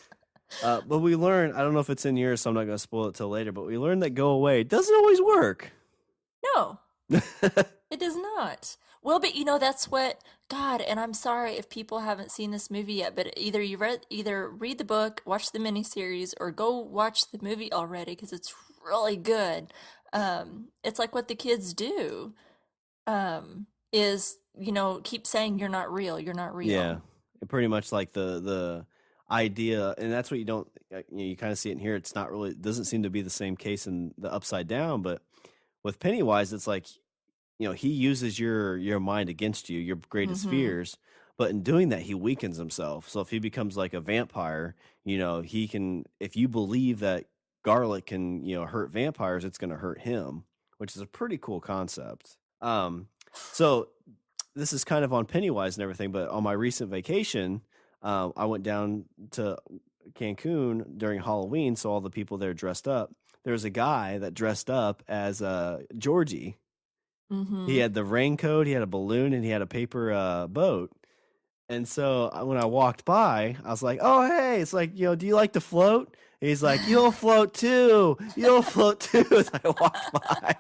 But we learned, I don't know if it's in yours, so I'm not going to spoil it till later, but we learned that go away doesn't always work. No, it does not. Well, but that's what God, and I'm sorry if people haven't seen this movie yet, but either read the book, watch the miniseries, or go watch the movie already because it's really good. It's like what the kids do. Is keep saying you're not real, you're not Yeah. real. Pretty much like the idea, and that's what you don't, you kind of see it in here. It's not really, it doesn't seem to be the same case in the Upside Down, but with Pennywise, it's like, he uses your mind against you, your greatest Mm-hmm. fears, but in doing that, he weakens himself. So if he becomes like a vampire, he can, if you believe that garlic can, hurt vampires, it's going to hurt him, which is a pretty cool concept. So this is kind of on Pennywise and everything, but on my recent vacation, I went down to Cancun during Halloween, so all the people there dressed up. There was a guy that dressed up as Georgie. He Mm-hmm. had the raincoat, he had a balloon, and he had a paper boat. And so when I walked by, I was like, "Oh, hey!" It's like, do you like to float? And he's like, "You'll float too. You'll float too." As I walked by,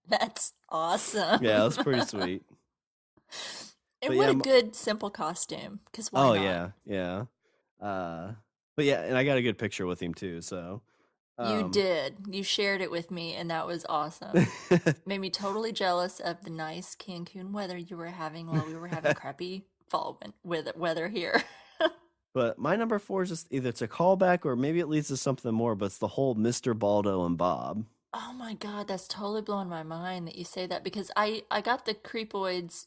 That's awesome. yeah, it was pretty sweet. And But yeah, what a good simple costume, because why oh not? yeah. Uh, but yeah, and I got a good picture with him too. So, You um, did. You shared it with me, and that was awesome. Made me totally jealous of the nice Cancun weather you were having while we were having crappy weather here. but my number 4 is just either it's a callback or maybe it leads to something more. But it's the whole Mr. Baldo and Bob. Oh my God, that's totally blowing my mind that you say that because I got the creepoids,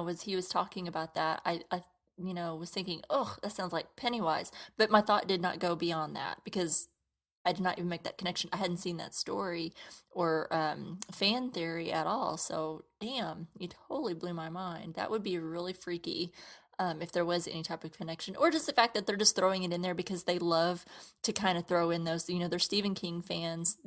as he was talking about that. I was thinking, oh, that sounds like Pennywise, but my thought did not go beyond that because I did not even make that connection. I hadn't seen that story or fan theory at all. So, damn, you totally blew my mind. That would be really freaky if there was any type of connection, or just the fact that they're just throwing it in there because they love to kind of throw in those. They're Stephen King fans.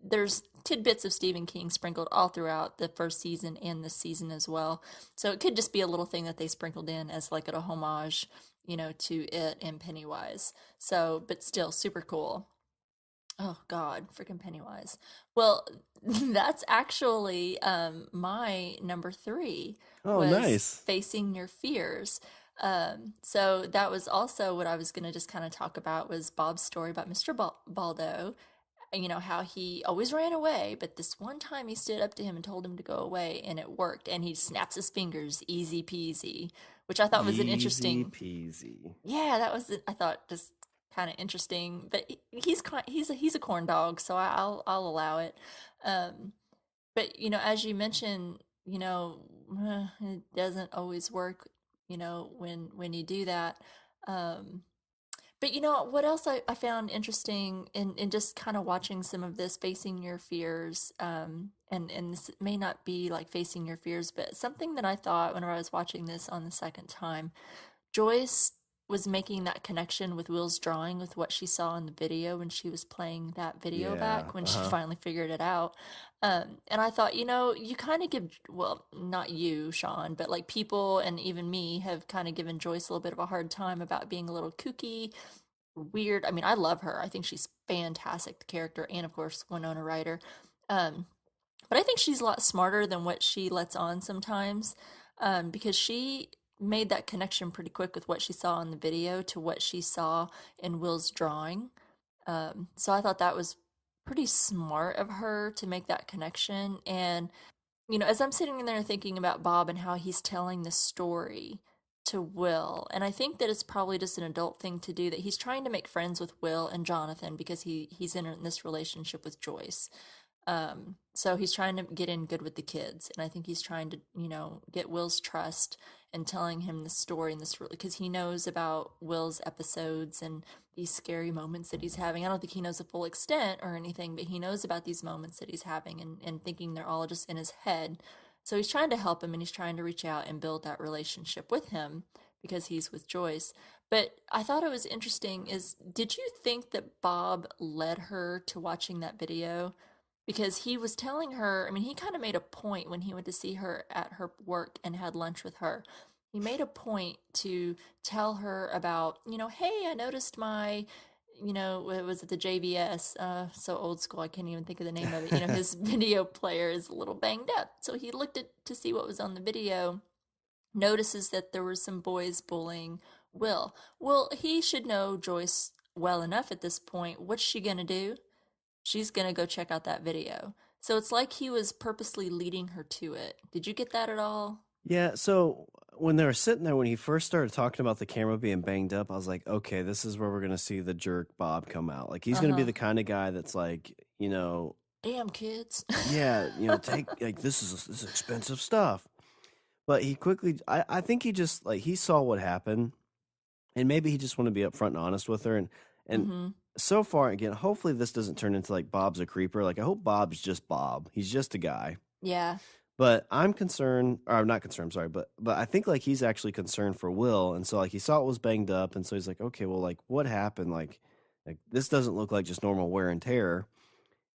There's tidbits of Stephen King sprinkled all throughout the first season and this season as well. So it could just be a little thing that they sprinkled in as like a homage, to it and Pennywise. So, but still super cool. Oh God, freaking Pennywise. Well, that's actually my number three Oh, was nice. facing your fears. So that was also what I was going to just kind of talk about was Bob's story about Mr. Baldo. And how he always ran away, but this one time he stood up to him and told him to go away, and it worked. And he snaps his fingers, easy peasy, which I thought was an Easy interesting. peasy. Yeah, that was I thought just kind of interesting. But he's a corn dog, so I'll allow it. Um, but as you mentioned, it doesn't always work. When you do that. Um, but what else I found interesting in just kind of watching some of this facing your fears, and this may not be like facing your fears, but something that I thought whenever I was watching this on the second time, Joyce was making that connection with Will's drawing with what she saw in the video when she was playing that video Yeah. back when she Uh-huh. finally figured it out. And I thought, you kind of give, well, not you, Shawn, but like people and even me have kind of given Joyce a little bit of a hard time about being a little kooky, weird. I mean, I love her. I think she's fantastic, the character, and of course, Winona Ryder. Um, but I think she's a lot smarter than what she lets on sometimes, because she made that connection pretty quick with what she saw in the video to what she saw in Will's drawing. So I thought that was pretty smart of her to make that connection. And as I'm sitting in there thinking about Bob and how he's telling the story to Will, and I think that it's probably just an adult thing to do, that he's trying to make friends with Will and Jonathan because he's in this relationship with Joyce. So he's trying to get in good with the kids, and I think he's trying to, get Will's trust and telling him the story and this really because he knows about Will's episodes and these scary moments that he's having. I don't think he knows the full extent or anything, but he knows about these moments that he's having and thinking they're all just in his head. So he's trying to help him and he's trying to reach out and build that relationship with him because he's with Joyce. But I thought it was interesting is did you think that Bob led her to watching that video? Because he was telling her, I mean, he kind of made a point when he went to see her at her work and had lunch with her. He made a point to tell her about, hey, I noticed my, what was it, the JVS, so old school, I can't even think of the name of it. His video player is a little banged up. So he looked at to see what was on the video, notices that there were some boys bullying Will. Well, he should know Joyce well enough at this point. What's she going to do? She's gonna go check out that video. So it's like he was purposely leading her to it. Did you get that at all? Yeah, so when they were sitting there, when he first started talking about the camera being banged up, I was like, okay, this is where we're gonna see the jerk Bob come out. Like he's gonna be Uh-huh. the kind of guy that's like, Damn kids. yeah, take like this is expensive stuff. But he quickly, I think he just like he saw what happened, and maybe he just wanted to be upfront and honest with her, and Mm-hmm. so far again, hopefully this doesn't turn into like Bob's a creeper. Like I hope Bob's just Bob. He's just a guy. Yeah. But I'm concerned, or I'm not concerned, sorry, but I think like he's actually concerned for Will, and so like he saw it was banged up, and so he's like, okay, well, like what happened? Like this doesn't look like just normal wear and tear.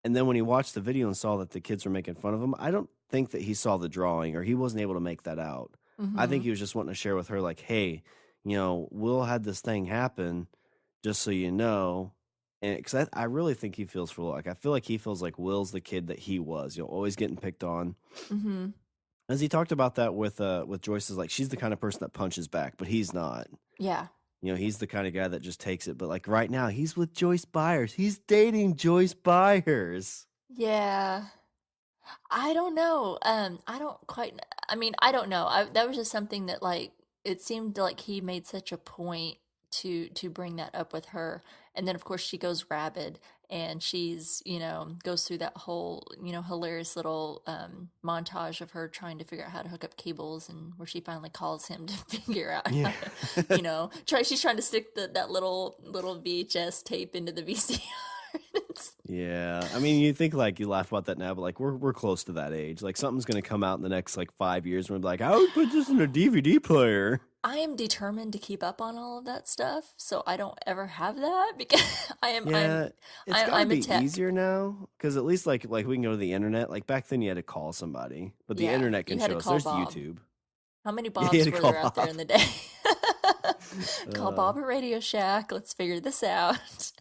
And then when he watched the video and saw that the kids were making fun of him, I don't think that he saw the drawing or he wasn't able to make that out. I Mm-hmm. think he was just wanting to share with her, like, hey, Will had this thing happen, just so you know. And because I really think he feels for Will. Like I feel like he feels like Will's the kid that he was, always getting picked on. Mm-hmm. As he talked about that with Joyce, is like she's the kind of person that punches back, but he's not. Yeah. He's the kind of guy that just takes it. But like right now, he's with Joyce Byers. He's dating Joyce Byers. Yeah. I don't know. I don't quite. I mean, I don't know. That was just something that like it seemed like he made such a point to bring that up with her. And then of course she goes rabid, and she's, goes through that whole, hilarious little montage of her trying to figure out how to hook up cables, and where she finally calls him to figure out Yeah. how to, she's trying to stick that little VHS tape into the VCR. Yeah, I mean, you think like you laugh about that now, but like we're close to that age. Like something's gonna come out in the next like 5 years, and we're like, I would put this in a DVD player. I am determined to keep up on all of that stuff, so I don't ever have that, because Yeah, it's gotta I'm a be tech. easier now because at least like we can go to the internet. Like back then, you had to call somebody, but the Yeah, internet you can had to show us. call There's Bob. YouTube. How many Yeah, you Bobs had to were call there out there Bob. in the day? Call Uh, Bob at Radio Shack. Let's figure this out.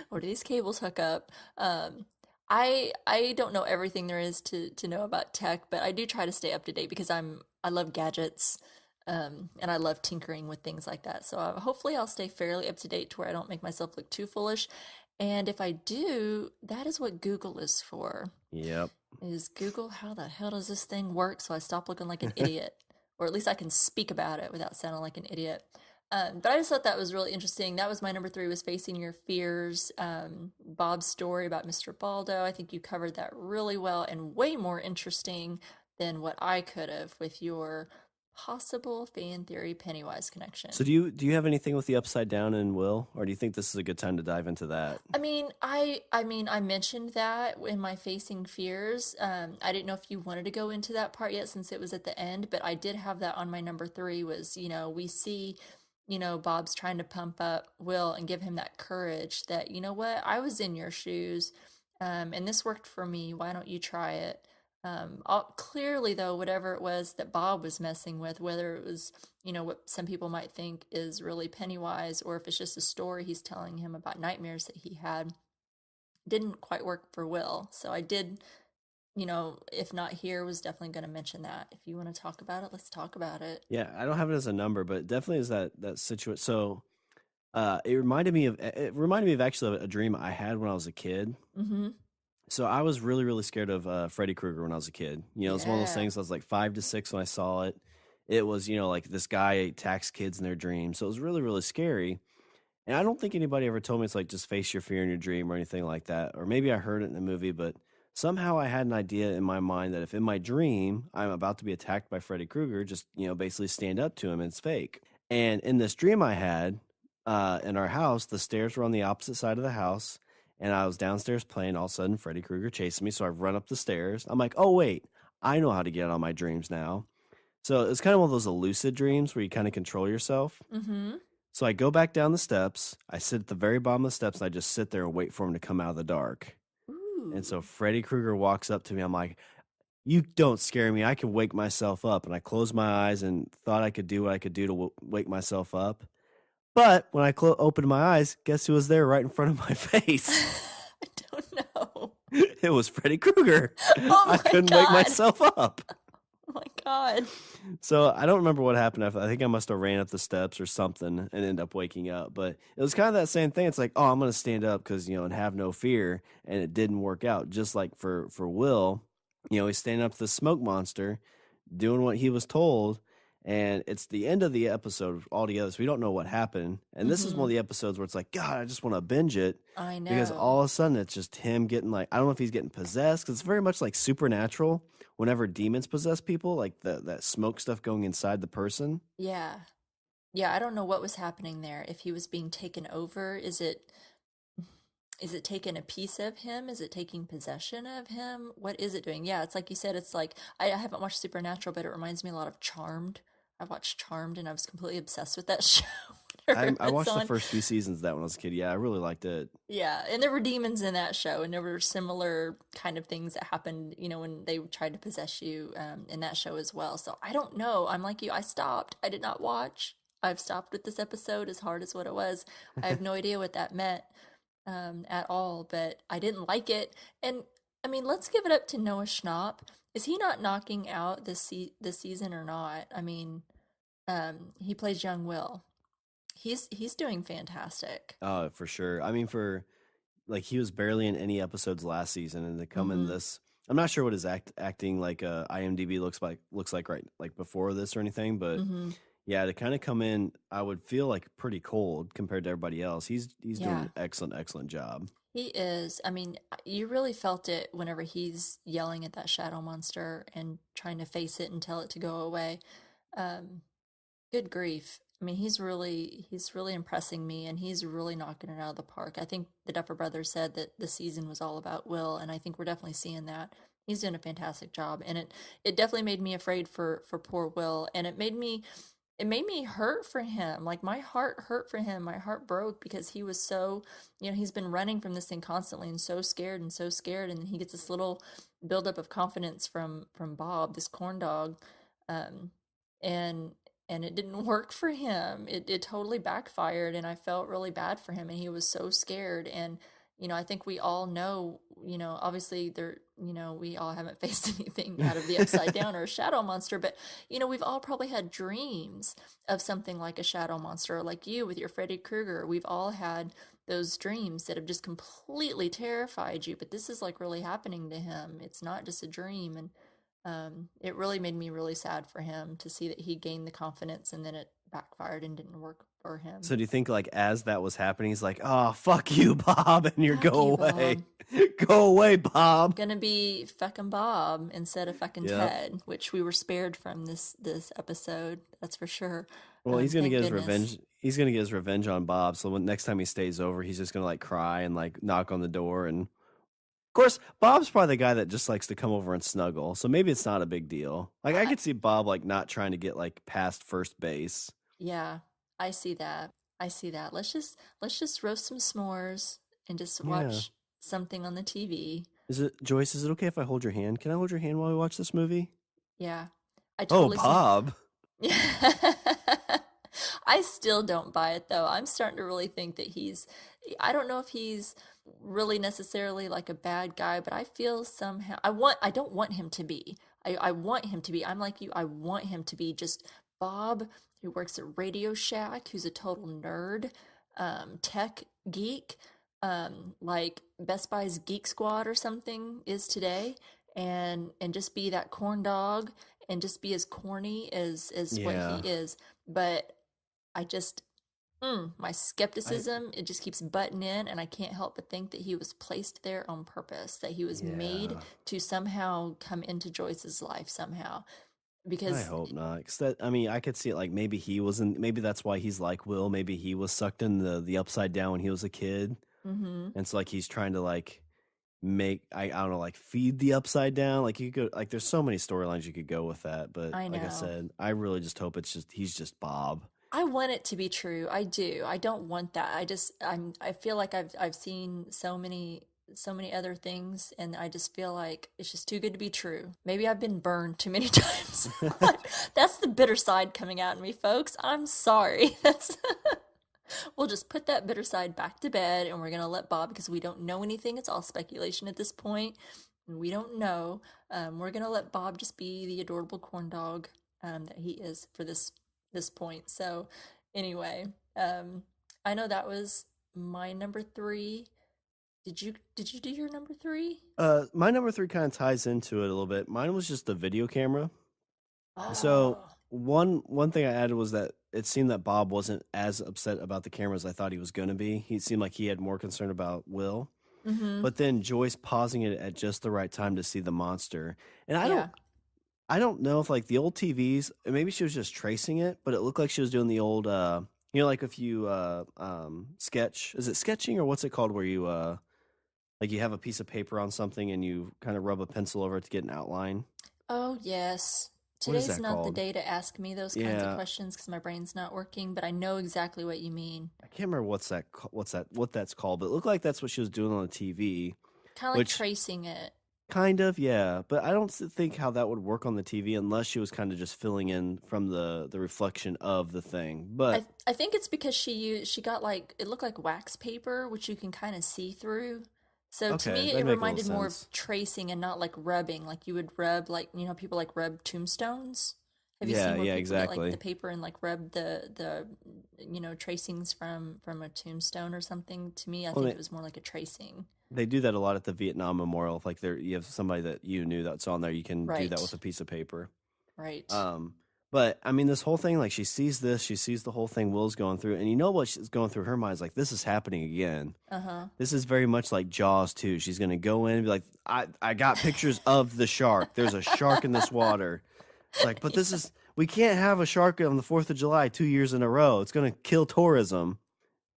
Where do these cables hook up? I don't know everything there is to know about tech, but I do try to stay up to date because I love gadgets, and I love tinkering with things like that. So hopefully I'll stay fairly up to date to where I don't make myself look too foolish. And if I do, that is what Google is for. yep. Is Google, how the hell does this thing work? So I stop looking like an idiot, or at least I can speak about it without sounding like an idiot. But I just thought that was really interesting. That was my number 3, was Facing Your Fears. Bob's story about Mr. Baldo. I think you covered that really well, and way more interesting than what I could have with your possible fan theory Pennywise connection. So do you have anything with the Upside Down and Will, or do you think this is a good time to dive into that? I mean, I mentioned that in my Facing Fears. I didn't know if you wanted to go into that part yet, since it was at the end, but I did have that on my number 3. Was, we see, Bob's trying to pump up Will and give him that courage that, what, I was in your shoes, and this worked for me. Why don't you try it? Clearly, though, whatever it was that Bob was messing with, whether it was, what some people might think is really Pennywise, or if it's just a story he's telling him about nightmares that he had, didn't quite work for Will. So I did, if not here, was definitely going to mention that. If you want to talk about it, let's talk about it. Yeah, I don't have it as a number, but it definitely is that situation. So it reminded me of actually a dream I had when I was a kid. Mm-hmm. So I was really, really scared of Freddy Krueger when I was a kid. It was one of those Yeah. things. I was like 5 to 6 when I saw it. It was, like this guy attacks kids in their dreams. So it was really, really scary. And I don't think anybody ever told me it's like just face your fear in your dream or anything like that. Or maybe I heard it in a movie, but somehow I had an idea in my mind that if in my dream I'm about to be attacked by Freddy Krueger, just, basically stand up to him and it's fake. And in this dream I had in our house, the stairs were on the opposite side of the house. And I was downstairs playing. All of a sudden, Freddy Krueger chasing me. So I run up the stairs. I'm like, oh, wait, I know how to get out of my dreams now. So it's kind of one of those lucid dreams where you kind of control yourself. Mm-hmm. So I go back down the steps. I sit at the very bottom of the steps, and I just sit there and wait for him to come out of the dark. Ooh. And so Freddy Krueger walks up to me. I'm like, you don't scare me. I can wake myself up. And I closed my eyes and thought I could do what I could do to wake myself up. But when I opened my eyes, guess who was there right in front of my face? I don't know. It was Freddy Krueger. Oh I my couldn't wake God. myself up. Oh my God. So I don't remember what happened. I think I must have ran up the steps or something and ended up waking up. But it was kind of that same thing. It's like, oh, I'm going to stand up because, and have no fear. And it didn't work out. Just like for Will, he's standing up to the smoke monster, doing what he was told. And it's the end of the episode altogether, so we don't know what happened. And this is one of the episodes where it's like, God, I just want to binge it. I know. Because all of a sudden it's just him getting like, I don't know if he's getting possessed, because it's very much like Supernatural. Whenever demons possess people, like that smoke stuff going inside the person. Yeah. Yeah, I don't know what was happening there. If he was being taken over, is it taking a piece of him? Is it taking possession of him? What is it doing? Yeah, it's like you said, it's like, I haven't watched Supernatural, but it reminds me a lot of Charmed. I watched Charmed and I was completely obsessed with that show. I watched the first few seasons of that when I was a kid. Yeah, I really liked it. Yeah, and there were demons in that show, and there were similar kind of things that happened, when they tried to possess you in that show as well. So I don't know. I'm like you. I stopped. I did not watch. I've stopped with this episode, as hard as what it was. I have no idea what that meant at all, but I didn't like it. And I mean, let's give it up to Noah Schnapp. Is he not knocking out this season or not? I mean, he plays young Will. He's doing fantastic. Oh, for sure. I mean, he was barely in any episodes last season, and to come in this, I'm not sure what his acting like IMDb looks like right like before this or anything, but Yeah, to kind of come in, I would feel like pretty cold compared to everybody else. He's doing Yeah, an excellent job. he is. I mean, you really felt it whenever he's yelling at that shadow monster and trying to face it and tell it to go away. Um, Good grief. I mean, he's really impressing me, and he's really knocking it out of the park. I think the Duffer Brothers said that the season was all about Will, and I think we're definitely seeing that. He's doing a fantastic job, and it definitely made me afraid for poor Will, and it made me hurt for him. Like my heart hurt for him. My heart broke because he was so, he's been running from this thing constantly and so scared, and he gets this little buildup of confidence from Bob, this corn dog, um, and and it didn't work for him. It totally backfired, and I felt really bad for him, and he was so scared. And I think we all know, obviously we all haven't faced anything out of the upside down or a shadow monster, but we've all probably had dreams of something like a shadow monster, like you with your Freddy Krueger. We've all had those dreams that have just completely terrified you, but this is like really happening to him. It's not just a dream. And it really made me really sad for him to see that he gained the confidence and then it backfired and didn't work for him. So do you think like as that was happening, he's like, "Oh, fuck you, Bob," and you're Fuck go you, away, Bob. go away, Bob. Gonna be fucking Bob instead of fucking Yep. Ted, which we were spared from this episode. That's for sure. Well, he's gonna Thank get his goodness. revenge. He's gonna get his revenge on Bob. So when next time he stays over, he's just gonna like cry and like knock on the door. And of course, Bob's probably the guy that just likes to come over and snuggle. So maybe it's not a big deal. Like I I, could see Bob like not trying to get like past first base. yeah, I see that. I see that. Let's just roast some s'mores and just Yeah. watch something on the TV. Is it Joyce? Is it okay if I hold your hand? Can I hold your hand while we watch this movie? Yeah, I Oh, totally see. Bob. Yeah. I still don't buy it though. I'm starting to really think that I don't know if he's really necessarily like a bad guy, but I feel somehow I don't want him to be. I want him to be. I'm like you. I want him to be just Bob who works at Radio Shack, who's a total nerd, tech geek, like Best Buy's Geek Squad or something is today, and just be that corn dog and just be as corny as what he Yeah. is. But I just, my I skepticism, it just keeps butting in, and I can't help but think that he was placed there on purpose, that he was made yeah. to somehow come into Joyce's life somehow. I Because, hope not. 'Cause that I mean, I could see it like maybe he wasn't. Maybe that's why he's like Will. Maybe he was sucked in the upside down when he was a kid, mm-hmm, and so like he's trying to like make I don't know like feed the upside down. Like you could like there's so many storylines you could go with that. But I like I know. said, I really just hope it's just he's just Bob. I want it to be true. I do. I don't want that. I feel like I've seen so many other things, and I just feel like it's just too good to be true. Maybe I've been burned too many times. That's the bitter side coming out in me, folks. I'm sorry. That's We'll just put that bitter side back to bed, and we're gonna let Bob, because we don't know anything. It's all speculation at this point, and we don't know. We're gonna let Bob just be the adorable corn dog that he is for this point. So, anyway, I know that was my number three. Did you do your number three? My number three kind of ties into it a little bit. Mine was just the video camera. So Oh, one thing I added was that it seemed that Bob wasn't as upset about the camera as I thought he was going to be. He seemed like he had more concern about Will. mm-hmm. But then Joyce pausing it at just the right time to see the monster. And Yeah. I don't know if like the old TVs, maybe she was just tracing it, but it looked like she was doing the old like if you sketch, is it sketching or what's it called where you like you have a piece of paper on something and you kind of rub a pencil over it to get an outline. Oh, yes. What is Today's that not the called? day to ask me those kinds of Yeah, questions because my brain's not working, but I know exactly what you mean. I can't remember what that's called, but it looked like that's what she was doing on the TV, Kind of like which tracing it. kind of, yeah, but I don't think how that would work on the TV unless she was kind of just filling in from the reflection of the thing. But I think it's because she got like it looked like wax paper, which you can kind of see through. So to okay, me, that it make a little reminded more of sense. tracing and not like rubbing. Like you would rub, like people like rub tombstones. Have you Yeah, seen where yeah, people get like the exactly. paper and like rub the tracings from a tombstone or something? To me, I Well, think it was more like a tracing. they do that a lot at the Vietnam Memorial. If like there you have somebody that you knew that's on there, you can do that Right, with a piece of paper. right. Um, But I mean, this whole thing, like she sees this, she sees the whole thing Will's going through, and you know what she's going through her mind is like, this is happening again. Uh-huh. This is very much like Jaws too. She's gonna go in and be like, I got pictures of the shark. There's a shark in this water. It's like, but this is we can't have a shark on the 4th of July 2 years in a row. It's gonna kill tourism.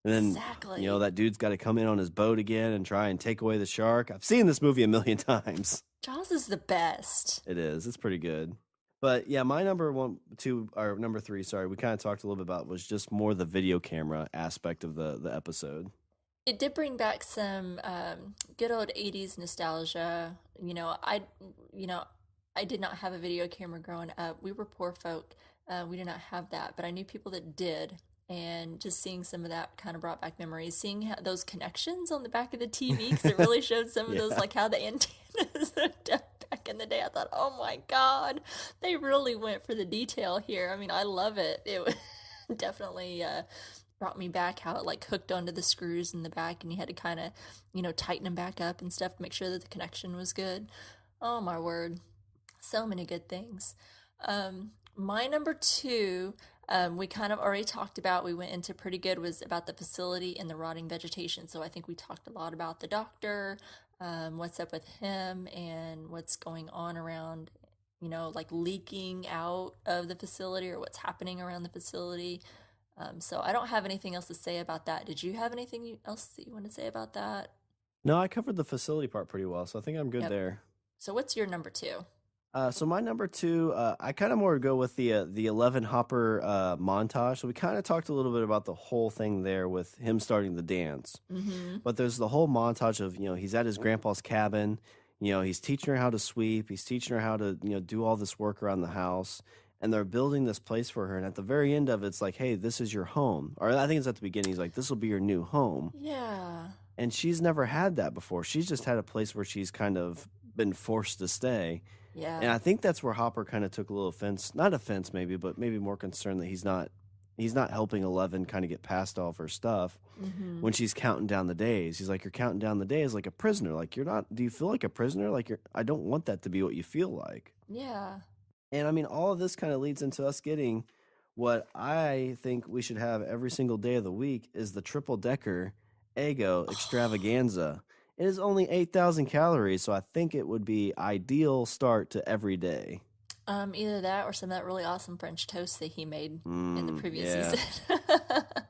And then Exactly. that dude's got to come in on his boat again and try and take away the shark. I've seen this movie a million times. Jaws is the best. It is. It's pretty good. But yeah, my number 1, 2, or number 3, sorry, we kind of talked a little bit about was just more the video camera aspect of the episode. It did bring back some good old 80s nostalgia. You know, I did not have a video camera growing up. We were poor folk. We did not have that, but I knew people that did. And just seeing some of that kind of brought back memories. Seeing those connections on the back of the TV, because it really showed some of those, like how the antennas are done back in the day. I thought, oh my God, they really went for the detail here. I mean, I love it. It definitely brought me back how it like hooked onto the screws in the back, and you had to kind of, tighten them back up and stuff to make sure that the connection was good. Oh my word. So many good things. My number 2, we kind of already talked about, we went into pretty good, was about the facility and the rotting vegetation. So I think we talked a lot about the doctor, what's up with him, and what's going on around, like leaking out of the facility or what's happening around the facility. So I don't have anything else to say about that. Did you have anything else that you want to say about that? No, I covered the facility part pretty well, so I think I'm good there. So what's your number 2? So my number 2, I kind of more go with the 11 Hopper montage. So we kind of talked a little bit about the whole thing there with him starting the dance. Mm-hmm. But there's the whole montage of, he's at his grandpa's cabin. He's teaching her how to sweep. He's teaching her how to, do all this work around the house. And they're building this place for her. And at the very end of it, it's like, hey, this is your home. Or I think it's at the beginning. He's like, this will be your new home. Yeah. And she's never had that before. She's just had a place where she's kind of been forced to stay. Yeah. And I think that's where Hopper kind of took a little offense, not offense maybe, but maybe more concerned that he's not helping 11 kind of get past all of her stuff when she's counting down the days. He's like, you're counting down the days like a prisoner. Like, you're not, do you feel like a prisoner? Like, I don't want that to be what you feel like. Yeah. And I mean, all of this kind of leads into us getting what I think we should have every single day of the week is the triple decker Eggo extravaganza. It is only 8,000 calories, so I think it would be ideal start to every day. Either that or some of that really awesome French toast that he made in the previous season.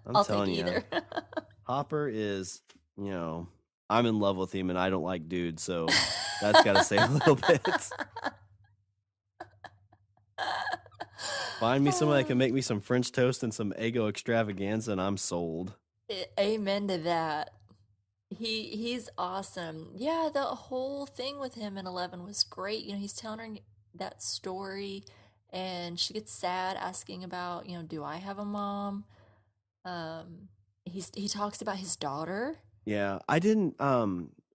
I'll take either. Hopper is, I'm in love with him and I don't like dudes, so that's got to say a little bit. Find me someone that can make me some French toast and some Eggo extravaganza and I'm sold. Amen to that. He's awesome. Yeah, the whole thing with him in 11 was great. He's telling her that story and she gets sad asking about, do I have a mom? He talks about his daughter. Yeah, I didn't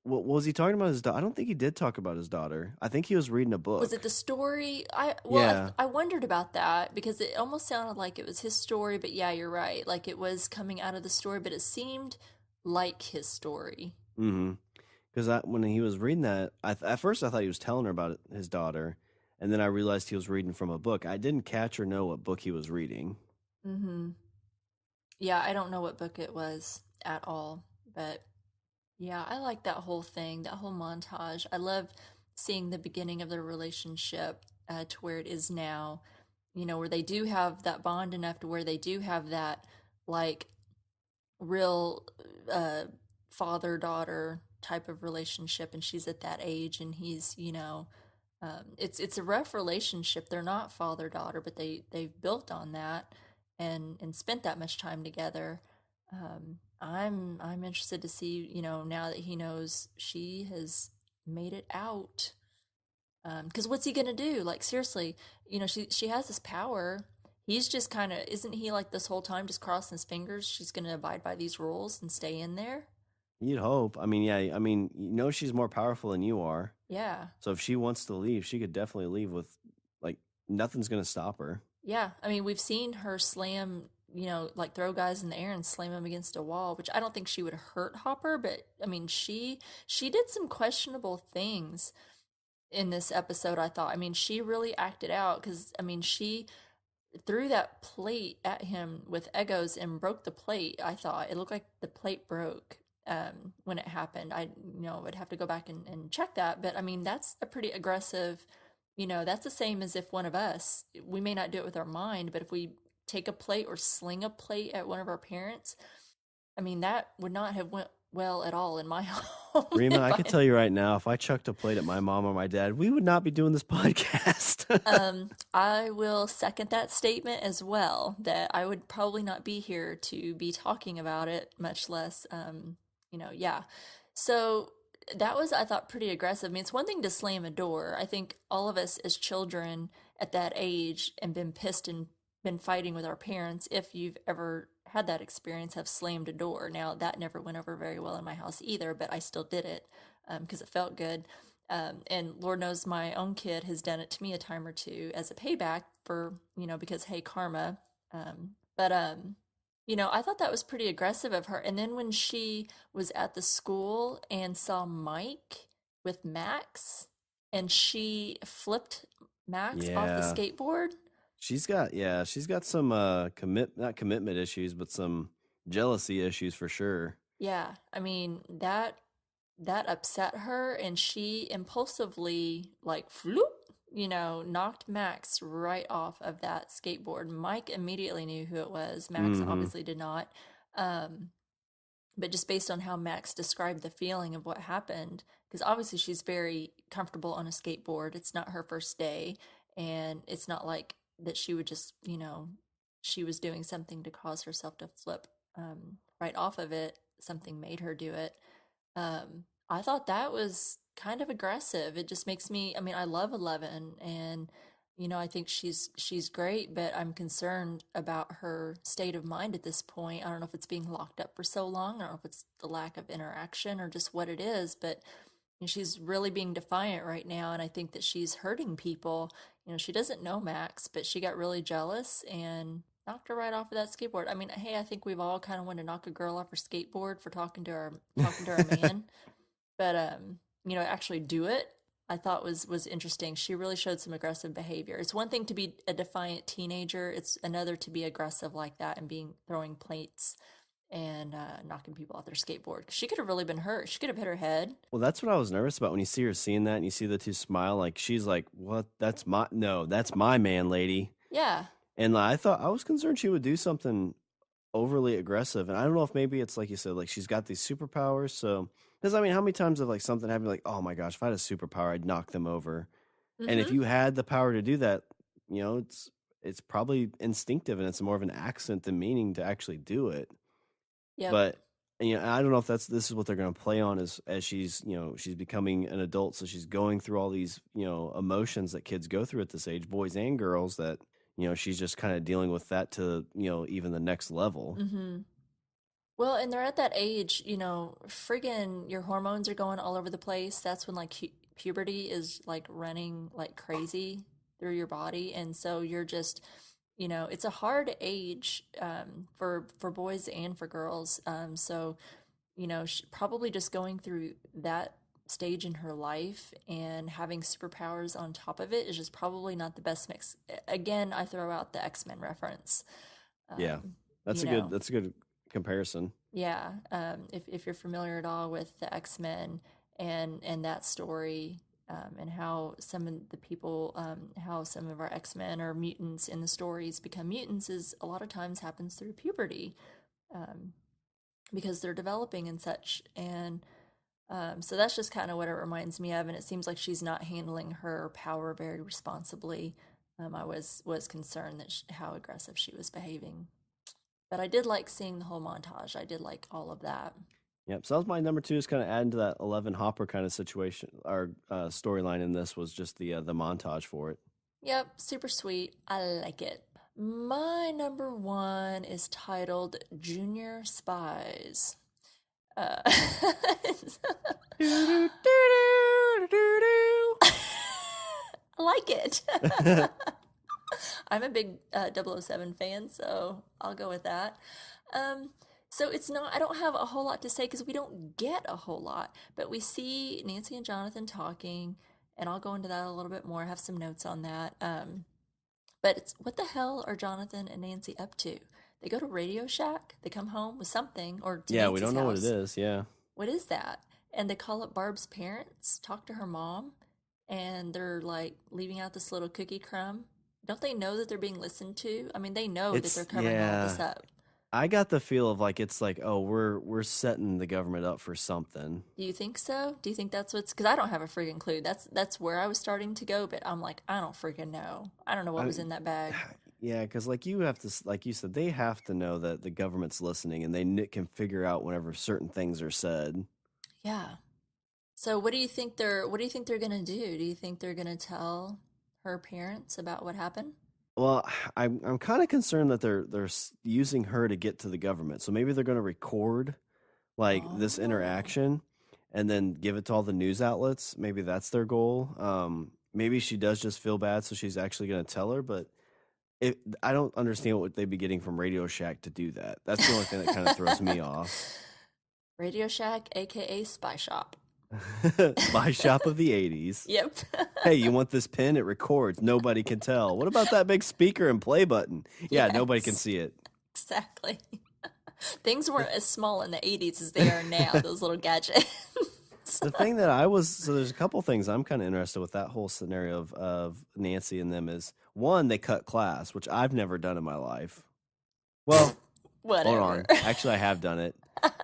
what was he talking about his daughter? I don't think he did talk about his daughter. I think he was reading a book. Was it the story? I wondered about that because it almost sounded like it was his story, but yeah, you're right. Like it was coming out of the story, but it seemed like his story. Because when he was reading that, at first I thought he was telling her about his daughter, and then I realized he was reading from a book. I didn't catch or know what book he was reading. Yeah, I don't know what book it was at all, but yeah, I like that whole thing, that whole montage. I love seeing the beginning of their relationship to where it is now, where they do have that bond enough to where they do have that like real father-daughter type of relationship, and she's at that age and he's it's a rough relationship. They're not father-daughter, but they've built on that and spent that much time together. I'm interested to see, now that he knows she has made it out, because what's he gonna do? Like seriously, she has this power. He's just kind of, isn't he like this whole time just crossing his fingers she's going to abide by these rules and stay in there? You'd hope. I mean, yeah, she's more powerful than you are. Yeah. So if she wants to leave, she could definitely leave with, like, nothing's going to stop her. Yeah. I mean, we've seen her slam, like throw guys in the air and slam them against a wall, which I don't think she would hurt Hopper, but I mean, she did some questionable things in this episode, I thought. I mean, she really acted out because, I mean, she threw that plate at him with Egos and broke the plate. I thought it looked like the plate broke when it happened. Would have to go back and check that. But I mean, that's a pretty aggressive, that's the same as if one of us, we may not do it with our mind, but if we take a plate or sling a plate at one of our parents, I mean, that would not have went well at all in my home. Rima, I can tell you right now, if I chucked a plate at my mom or my dad, we would not be doing this podcast. I will second that statement as well, that I would probably not be here to be talking about it, much less, yeah. So that was, I thought, pretty aggressive. I mean, it's one thing to slam a door. I think all of us as children at that age and been pissed and been fighting with our parents, if you've ever had that experience, have slammed a door. Now, that never went over very well in my house either, but I still did it because it felt good. And Lord knows my own kid has done it to me a time or two as a payback for, because, hey, karma. But I thought that was pretty aggressive of her. And then when she was at the school and saw Mike with Max and she flipped Max off the Yeah. skateboard. She's got some not commitment issues, but some jealousy issues for sure. Yeah, I mean, that upset her and she impulsively like floop, knocked Max right off of that skateboard. Mike immediately knew who it was. Max obviously did not. But just based on how Max described the feeling of what happened, because obviously she's very comfortable on a skateboard. It's not her first day, and it's not like that she would just, she was doing something to cause herself to flip right off of it. Something made her do it. I thought that was kind of aggressive. It just makes me, I mean, I love 11 and I think she's great, but I'm concerned about her state of mind at this point. I don't know if it's being locked up for so long. I don't know if it's the lack of interaction or just what it is, but she's really being defiant right now, and I think that she's hurting people. She doesn't know Max, but she got really jealous and knocked her right off of that skateboard. I mean, hey, I think we've all kind of wanted to knock a girl off her skateboard for talking to our man, but actually do it. I thought was interesting. She really showed some aggressive behavior. It's one thing to be a defiant teenager. It's another to be aggressive like that and throwing plates and knocking people off their skateboard. She could have really been hurt. She could have hit her head. Well, that's what I was nervous about when you see her seeing that and you see the two smile. Like she's like, "What? That's my man, lady." Yeah. And I was concerned she would do something overly aggressive. And I don't know if maybe it's like you said, like she's got these superpowers. So, because I mean, how many times have like something happened, like, oh my gosh, if I had a superpower, I'd knock them over. And if you had the power to do that, it's probably instinctive and it's more of an accent than meaning to actually do it. Yep. But I don't know if this is what they're going to play on as she's she's becoming an adult, so she's going through all these emotions that kids go through at this age, boys and girls. That she's just kind of dealing with that to even the next level. Well, and they're at that age, friggin' your hormones are going all over the place. That's when like puberty is like running like crazy through your body, and so you're just, it's a hard age for boys and for girls. So, probably just going through that stage in her life and having superpowers on top of it is just probably not the best mix. Again, I throw out the X-Men reference. Yeah, that's a good comparison. Yeah, if you're familiar at all with the X-Men and that story, and how some of the people, how some of our X-Men or mutants in the stories become mutants, is a lot of times happens through puberty, because they're developing and such. And so that's just kind of what it reminds me of. And it seems like she's not handling her power very responsibly. I was concerned that how aggressive she was behaving. But I did like seeing the whole montage. I did like all of that. Yep. So that was my number 2, is kind of adding to that 11 Hopper kind of situation. Our storyline in this was just the montage for it. Yep, super sweet. I like it. My number 1 is titled Junior Spies. I like it. I'm a big 007 fan, so I'll go with that. So it's not, I don't have a whole lot to say because we don't get a whole lot, but we see Nancy and Jonathan talking, and I'll go into that a little bit more. I have some notes on that. But it's what the hell are Jonathan and Nancy up to? They go to Radio Shack, they come home with something, or to Yeah, we Nancy's don't know what it house. is. Yeah. What is that? And they call up Barb's parents, talk to her mom, and they're like leaving out this little cookie crumb. Don't they know that they're being listened to? I mean, they know that they're covering all this Yeah. up. I got the feel of like it's like, oh, we're setting the government up for something. Do you think so? Do you think that's what's? Because I don't have a freaking clue. That's where I was starting to go, but I'm like, I don't freaking know. I don't know what I, was in that bag. yeah, because like you have to, like you said, they have to know that the government's listening, and they can figure out whenever certain things are said. Yeah. So what do you think they're gonna do? Do you think they're gonna tell her parents about what happened? Well, I'm kind of concerned that they're using her to get to the government. So maybe they're going to record like this Oh, interaction and then give it to all the news outlets. Maybe that's their goal. Maybe she does just feel bad, so she's actually going to tell her. But I don't understand what they'd be getting from Radio Shack to do that. That's the only thing that kind of throws me off. Radio Shack, aka Spy Shop. Spy shop of the 80s. Yep. Hey, you want this pen? It records. Nobody can tell. What about that big speaker and play button? Yeah, nobody can Yes, see it. exactly. Things weren't as small in the 80s as they are now, those little gadgets. The thing that I was so there's a couple things I'm kind of interested with that whole scenario of Nancy and them is one, they cut class, which I've never done in my life. Well, hold Whatever. on. Actually, I have done it.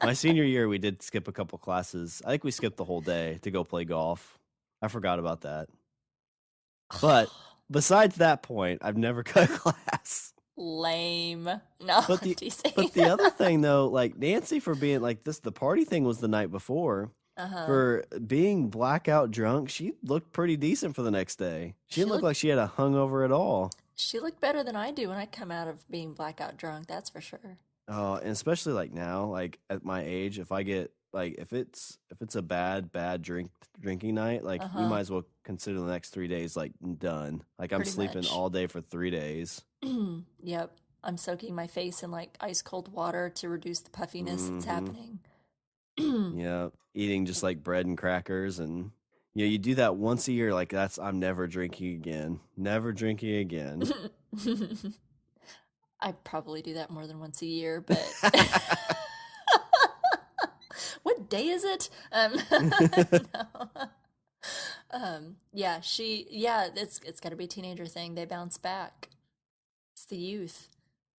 My senior year, we did skip a couple classes. I think we skipped the whole day to go play golf. I forgot about that. But besides that point, I've never cut class. Lame. No, But I'm the teasing. but the other thing though, like Nancy for being like this, the party thing was the night before. Uh-huh. For being blackout drunk, she looked pretty decent for the next day. She She didn't look looked like she had a hungover at all. she looked better than I do when I come out of being blackout drunk, that's for sure. Oh, and especially like now, like at my age, if I get like if it's a bad drinking night, like we Uh-huh. might as well consider the next 3 days like done. Like I'm Pretty sleeping much. all day for 3 days. Yep. I'm soaking my face in like ice cold water to reduce the puffiness that's Hmm. happening. Yeah, eating just like bread and crackers, and you do that once a year. Like that's I'm never drinking again. Never drinking again. I probably do that more than once a year, but what day is it? No. Yeah, yeah, it's got to be a teenager thing. They bounce back. It's the youth.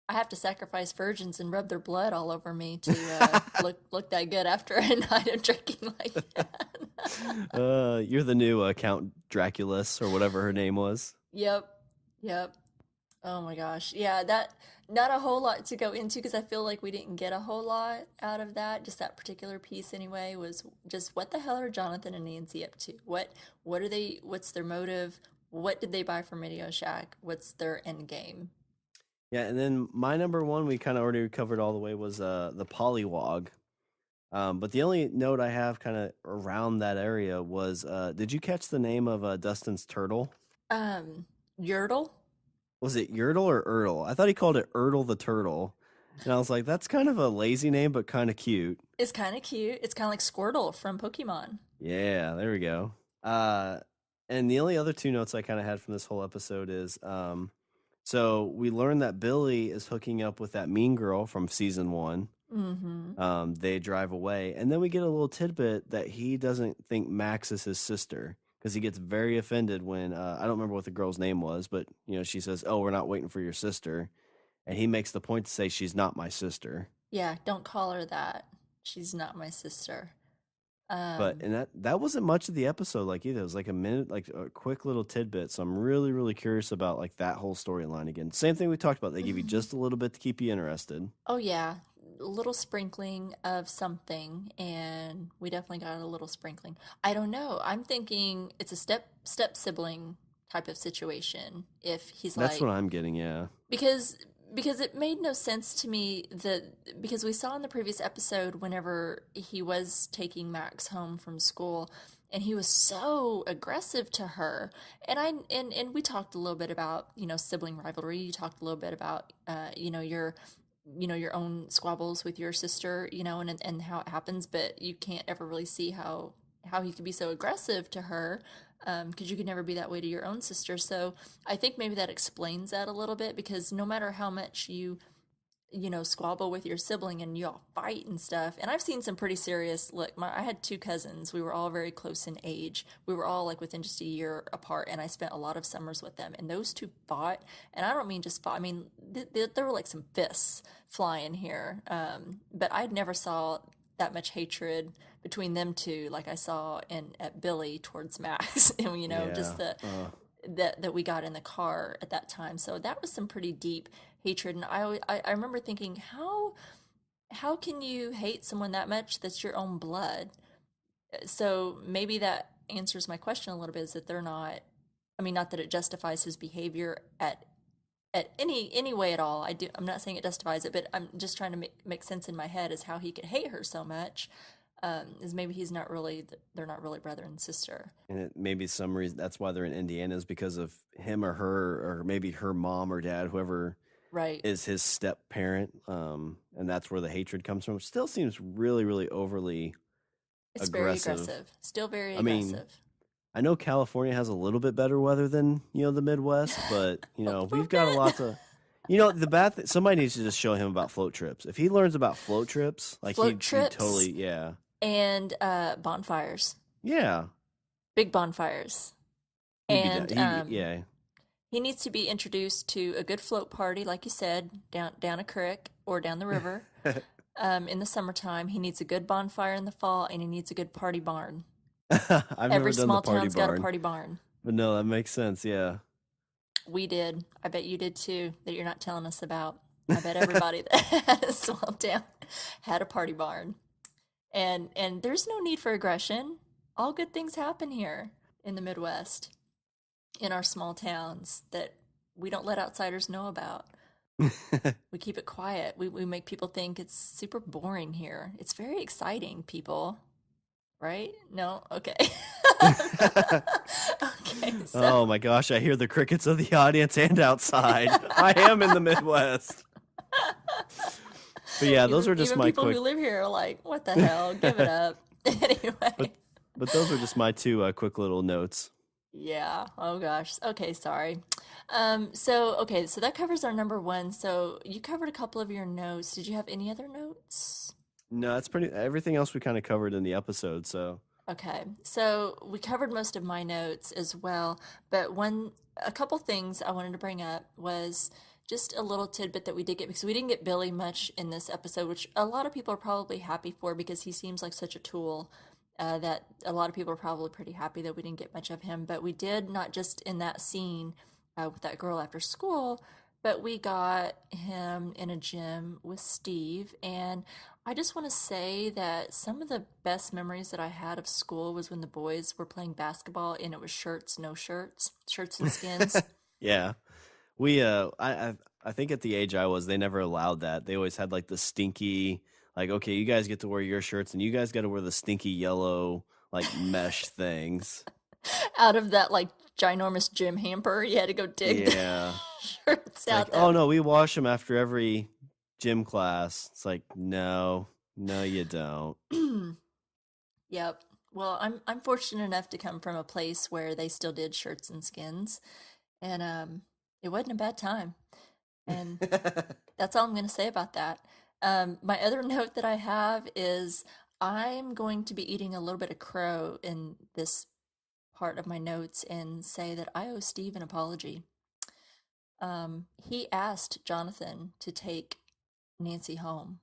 I have to sacrifice virgins and rub their blood all over me to look that good after a night of drinking like that. You're the new Count Draculus or whatever her name was. Yep, yep. Oh my gosh. Yeah, that not a whole lot to go into because I feel like we didn't get a whole lot out of that. Just that particular piece anyway was just what the hell are Jonathan and Nancy up to? What are they what's their motive? What did they buy from Radio Shack? What's their end game? Yeah, and then my number one we kind of already covered all the way was the Pollywog. But the only note I have kind of around that area was did you catch the name of Dustin's turtle? Um, Yurtle Was it Yertle or Ertle? I thought he called it Ertle the turtle. And I was like, that's kind of a lazy name, but kind of cute. is kind of cute. It's kind of like Squirtle from Pokemon. Yeah, there we go. Uh, and the only other two notes I kind of had from this whole episode is so we learned that Billy is hooking up with that mean girl from season one. Mm-hmm. They drive away, and then we get a little tidbit that he doesn't think Max is his sister because he gets very offended when I don't remember what the girl's name was, but she says, "Oh, we're not waiting for your sister," and he makes the point to say she's not my sister. Yeah, don't call her that. She's not my sister. But Um, and that wasn't much of the episode like either. It was like a minute, like a quick little tidbit. So I'm really, really curious about like that whole storyline again. Same thing we talked about. They give you just a little bit to keep you interested. oh yeah, a little sprinkling of something, and we definitely got a little sprinkling. I don't know. I'm thinking it's a step sibling type of situation. If he's That's what like I'm getting. Yeah. because because it made no sense to me that because we saw in the previous episode whenever he was taking Max home from school and he was so aggressive to her and we talked a little bit about sibling rivalry. You talked a little bit about your own squabbles with your sister, and how it happens, but you can't ever really see how he could be so aggressive to her. because you could never be that way to your own sister. So I think maybe that explains that a little bit, because no matter how much you squabble with your sibling and you all fight and stuff. And I've seen some pretty serious, look, I had two cousins. We were all very close in age. We were all like within just a year apart, and I spent a lot of summers with them. And those two fought, and I don't mean just fought. I mean, there were like some fists flying here. But I never saw that much hatred between them two like I saw in at Billy towards Max. And Yeah. just that we got in the car at that time. So that was some pretty deep hatred. And I remember thinking, how can you hate someone that much that's your own blood? So maybe that answers my question a little bit, is that they're not, I mean, not that it justifies his behavior at any way at all. I'm not saying it justifies it, but I'm just trying to make sense in my head as how he could hate her so much. Is maybe they're not really brother and sister. And it maybe some reason that's why they're in Indiana is because of him or her, or maybe her mom or dad, whoever Right. is his step parent. And that's where the hatred comes from. Still seems really, really overly It's very aggressive. aggressive. Still very I mean, aggressive. I know California has a little bit better weather than, the Midwest, but, A little we've got a bit. lot to, the bad thing, somebody needs to just show him about float trips. If he learns about float trips, like Float he'd trips totally, yeah. and bonfires. Yeah. Big bonfires. He'd be down. And Yeah. he needs to be introduced to a good float party, like you said, down a creek or down the river. In the summertime, he needs a good bonfire in the fall, and he needs a good party barn. I've Every never done the small party town's got a barn, party barn. but no, that makes sense. Yeah. We did. I bet you did too, that you're not telling us about. I bet everybody that had a small town had a party barn. And there's no need for aggression. All good things happen here in the Midwest, in our small towns, that we don't let outsiders know about. We keep it quiet. We make people think it's super boring here. It's very exciting, people. Right? No? Okay. Okay, so Oh my gosh, I hear the crickets of the audience and outside. I am in the Midwest. But yeah, those even are just even my people quick. who live here are like, what the hell? Give it up. But Anyway. but those are just my two quick little notes. Yeah. Oh gosh. Okay, sorry. So that covers our number one. So you covered a couple of your notes. Did you have any other notes? No, that's pretty. Everything else we kind of covered in the episode. So Okay, so we covered most of my notes as well, but a couple things I wanted to bring up was just a little tidbit that we did get, because we didn't get Billy much in this episode, which a lot of people are probably happy for, because he seems like such a tool, that a lot of people are probably pretty happy that we didn't get much of him. But we did, not just in that scene with that girl after school, but we got him in a gym with Steve. And I just want to say that some of the best memories that I had of school was when the boys were playing basketball, and it was shirts, no shirts, shirts and skins. yeah, we I think at the age I was, they never allowed that. They always had like the stinky, like, okay, you guys get to wear your shirts, and you guys got to wear the stinky yellow like mesh things. Out of that like ginormous gym hamper, you had to go dig the Yeah. shirts It's like, out oh there. no, we wash them after every gym class. It's like, no, no, you don't. Yep. Well, I'm fortunate enough to come from a place where they still did shirts and skins, and it wasn't a bad time. And that's all I'm going to say about that. My other note that I have is I'm going to be eating a little bit of crow in this part of my notes and say that I owe Steve an apology. He asked Jonathan to take Nancy home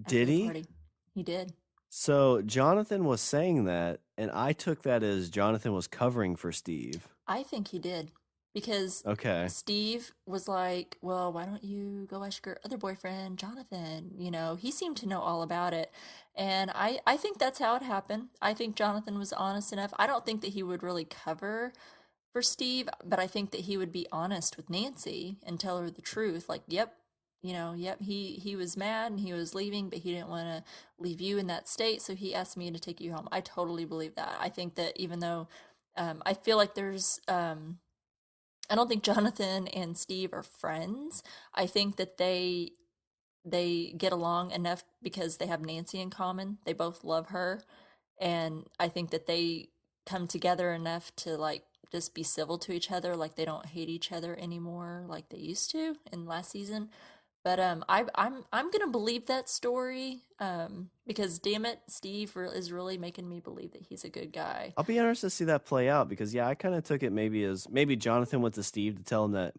after Did the he? party. He did. So Jonathan was saying that, and I took that as Jonathan was covering for Steve. I think he did, because Okay. Steve was like, well, why don't you go ask your other boyfriend, Jonathan? He seemed to know all about it. And I think that's how it happened. I think Jonathan was honest enough. I don't think that he would really cover for Steve, but I think that he would be honest with Nancy and tell her the truth. Like, yep, he was mad and he was leaving, but he didn't want to leave you in that state, so he asked me to take you home. I totally believe that. I think that even though I feel like I don't think Jonathan and Steve are friends. I think that they get along enough because they have Nancy in common. They both love her, and I think that they come together enough to like just be civil to each other, like they don't hate each other anymore like they used to in last season. But I'm gonna believe that story because damn it, is really making me believe that he's a good guy. I'll be interested to see that play out because I kind of took it maybe as maybe Jonathan went to Steve to tell him that,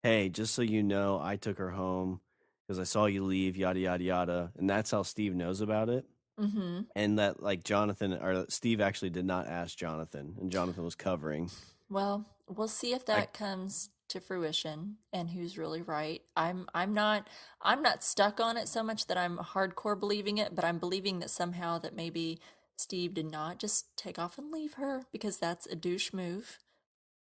hey, just so you know, I took her home because I saw you leave, yada yada yada, and that's how Steve knows about it. Mm-hmm. And that like Jonathan or Steve actually did not ask Jonathan, and Jonathan was covering. Well, we'll see if that comes to fruition and who's really right. I'm not stuck on it so much that I'm hardcore believing it, but I'm believing that somehow that maybe Steve did not just take off and leave her because that's a douche move.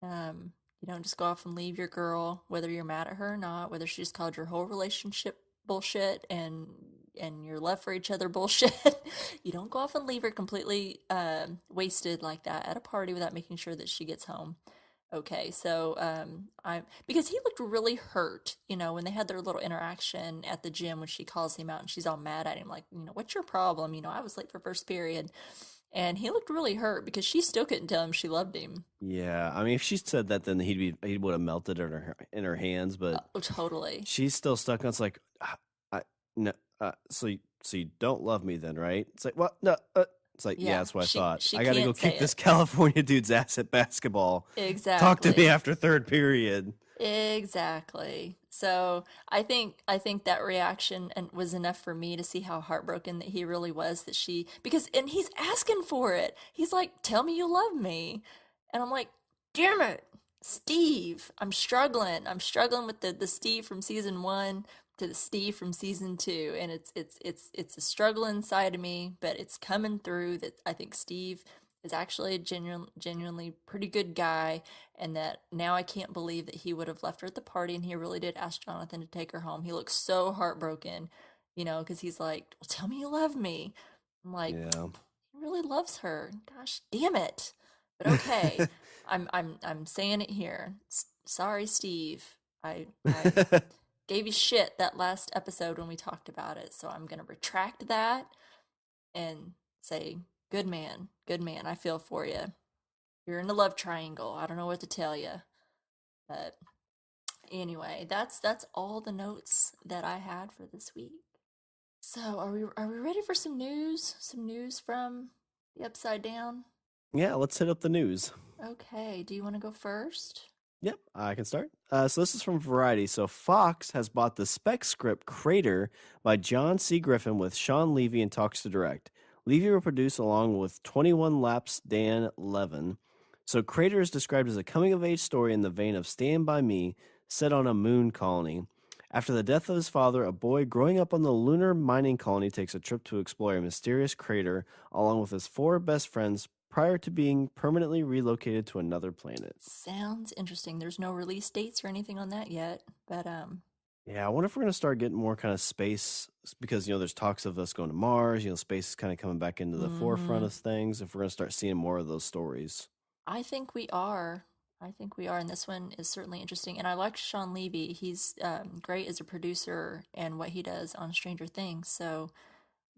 You don't just go off and leave your girl, whether you're mad at her or not, whether she just called your whole relationship bullshit and your love for each other bullshit. You don't go off and leave her completely wasted like that at a party without making sure that she gets home. Okay, so I because he looked really hurt, when they had their little interaction at the gym when she calls him out and she's all mad at him, like, what's your problem? I was late for first period. And he looked really hurt because she still couldn't tell him she loved him. Yeah, I mean, if she said that, then he would have melted in her hands. But Oh, totally. she's still stuck on. It's like, I no. So you don't love me then, right? It's like, what? No. It's like, yeah, that's what I thought. she I got to go can't say kick this it. California dude's ass at basketball. Exactly. Talk to me after third period. Exactly. So I think that reaction and was enough for me to see how heartbroken that he really was that and he's asking for it. He's like, "Tell me you love me," and I'm like, "Damn it, Steve! I'm struggling. I'm struggling with the Steve from season 1 to the Steve from season 2, and it's a struggle inside of me, but it's coming through. That I think Steve is actually a genuinely pretty good guy, and that now I can't believe that he would have left her at the party, and he really did ask Jonathan to take her home. He looks so heartbroken, because he's like, "Well, tell me you love me." I'm like, Yeah. he really loves her. Gosh, damn it. But okay, I'm saying it here. Sorry, Steve. I gave you shit that last episode when we talked about it, so I'm gonna retract that and say, good man, good man. I feel for you. You're in a love triangle. I don't know what to tell you, but anyway, that's all the notes that I had for this week. So, are we ready for some news? Some news from the Upside Down? Yeah, let's hit up the news. Okay. Do you want to go first? Yep, I can start. So this is from Variety. So Fox has bought the spec script Crater by John C. Griffin with Sean Levy and talks to direct. Levy will produce along with 21 Laps Dan Levin. So Crater is described as a coming-of-age story in the vein of Stand By Me, set on a moon colony. After the death of his father, a boy growing up on the lunar mining colony takes a trip to explore a mysterious crater along with his 4 best friends prior to being permanently relocated to another planet. Sounds interesting. There's no release dates or anything on that yet, but Yeah, I wonder if we're going to start getting more kind of space because, there's talks of us going to Mars. Space is kind of coming back into the forefront of things. If we're going to start seeing more of those stories. I think we are. And this one is certainly interesting. And I like Sean Levy. He's great as a producer and what he does on Stranger Things. So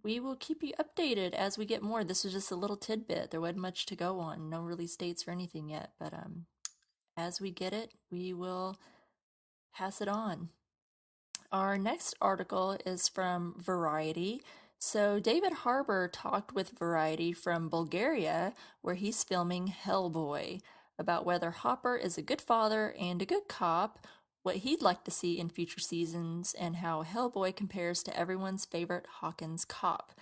we will keep you updated as we get more. This was just a little tidbit. There wasn't much to go on. No release dates or anything yet. But as we get it, we will pass it on. Our next article is from Variety. So David Harbour talked with Variety from Bulgaria, where he's filming Hellboy, about whether Hopper is a good father and a good cop, what he'd like to see in future seasons, and how Hellboy compares to everyone's favorite Hawkins cop.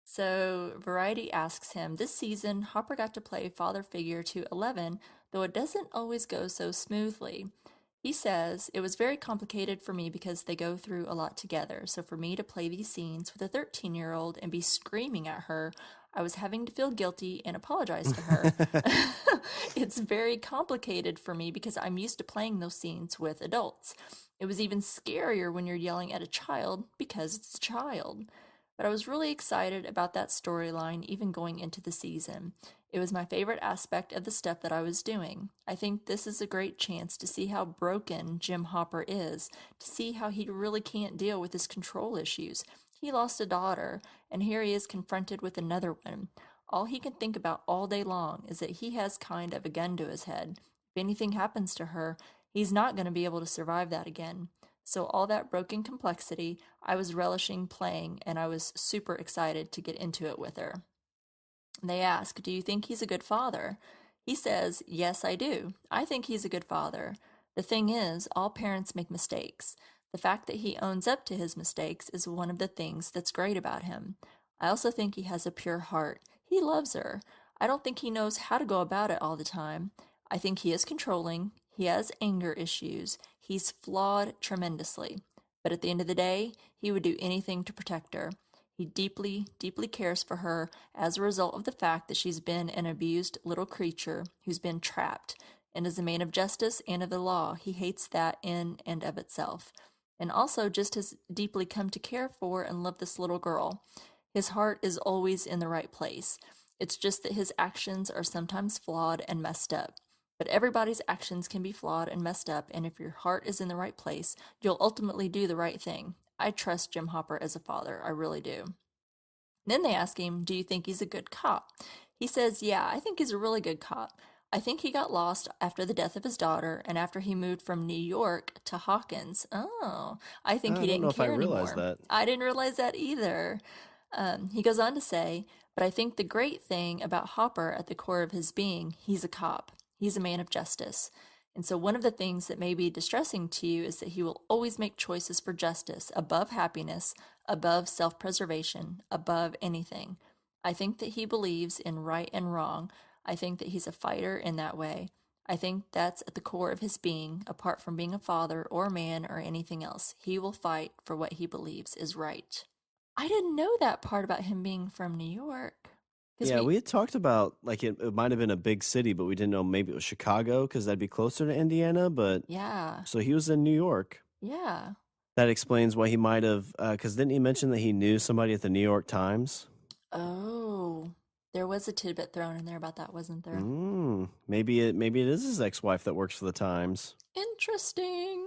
So Variety asks him, this season, Hopper got to play father figure to 11, though it doesn't always go so smoothly. He says, it was very complicated for me because they go through a lot together. So for me to play these scenes with a 13-year-old and be screaming at her, I was having to feel guilty and apologize to her. It's very complicated for me because I'm used to playing those scenes with adults. It was even scarier when you're yelling at a child because it's a child. But I was really excited about that storyline even going into the season. It was my favorite aspect of the stuff that I was doing. I think this is a great chance to see how broken Jim Hopper is, to see how he really can't deal with his control issues. He lost a daughter, and here he is confronted with another one. All he can think about all day long is that he has kind of a gun to his head. If anything happens to her, he's not going to be able to survive that again. So, all that broken complexity, I was relishing playing, and I was super excited to get into it with her. They ask, "Do you think he's a good father?" He says, "Yes, I do. I think he's a good father. The thing is, all parents make mistakes. The fact that he owns up to his mistakes is one of the things that's great about him. I also think he has a pure heart. He loves her. I don't think he knows how to go about it all the time. I think he is controlling. He has anger issues. He's flawed tremendously. But at the end of the day, he would do anything to protect her. He deeply, deeply cares for her as a result of the fact that she's been an abused little creature who's been trapped. And as a man of justice and of the law, he hates that in and of itself. And also just has deeply come to care for and love this little girl. His heart is always in the right place. It's just that his actions are sometimes flawed and messed up. But everybody's actions can be flawed and messed up, and if your heart is in the right place, you'll ultimately do the right thing. I trust Jim Hopper as a father. I really do." Then they ask him, "Do you think he's a good cop?" He says, "Yeah, I think he's a really good cop. I think he got lost after the death of his daughter and after he moved from New York to Hawkins. Oh, I think I he don't know didn't if I care realized anymore." that. I didn't realize that either. He goes on to say, "But I think the great thing about Hopper at the core of his being, he's a cop. He's a man of justice. And so one of the things that may be distressing to you is that he will always make choices for justice above happiness, above self-preservation, above anything. I think that he believes in right and wrong. I think that he's a fighter in that way. I think that's at the core of his being, apart from being a father or a man or anything else. He will fight for what he believes is right." I didn't know that part about him being from New York. Because Yeah, we, we had talked about like it might have been a big city, but we didn't know maybe it was Chicago because that'd be closer to Indiana. But yeah, so he was in New York. yeah. That explains why he might have. Because didn't he mention that he knew somebody at the New York Times? Oh, there was a tidbit thrown in there about that, wasn't there? Maybe it is his ex-wife that works for the Times. Interesting.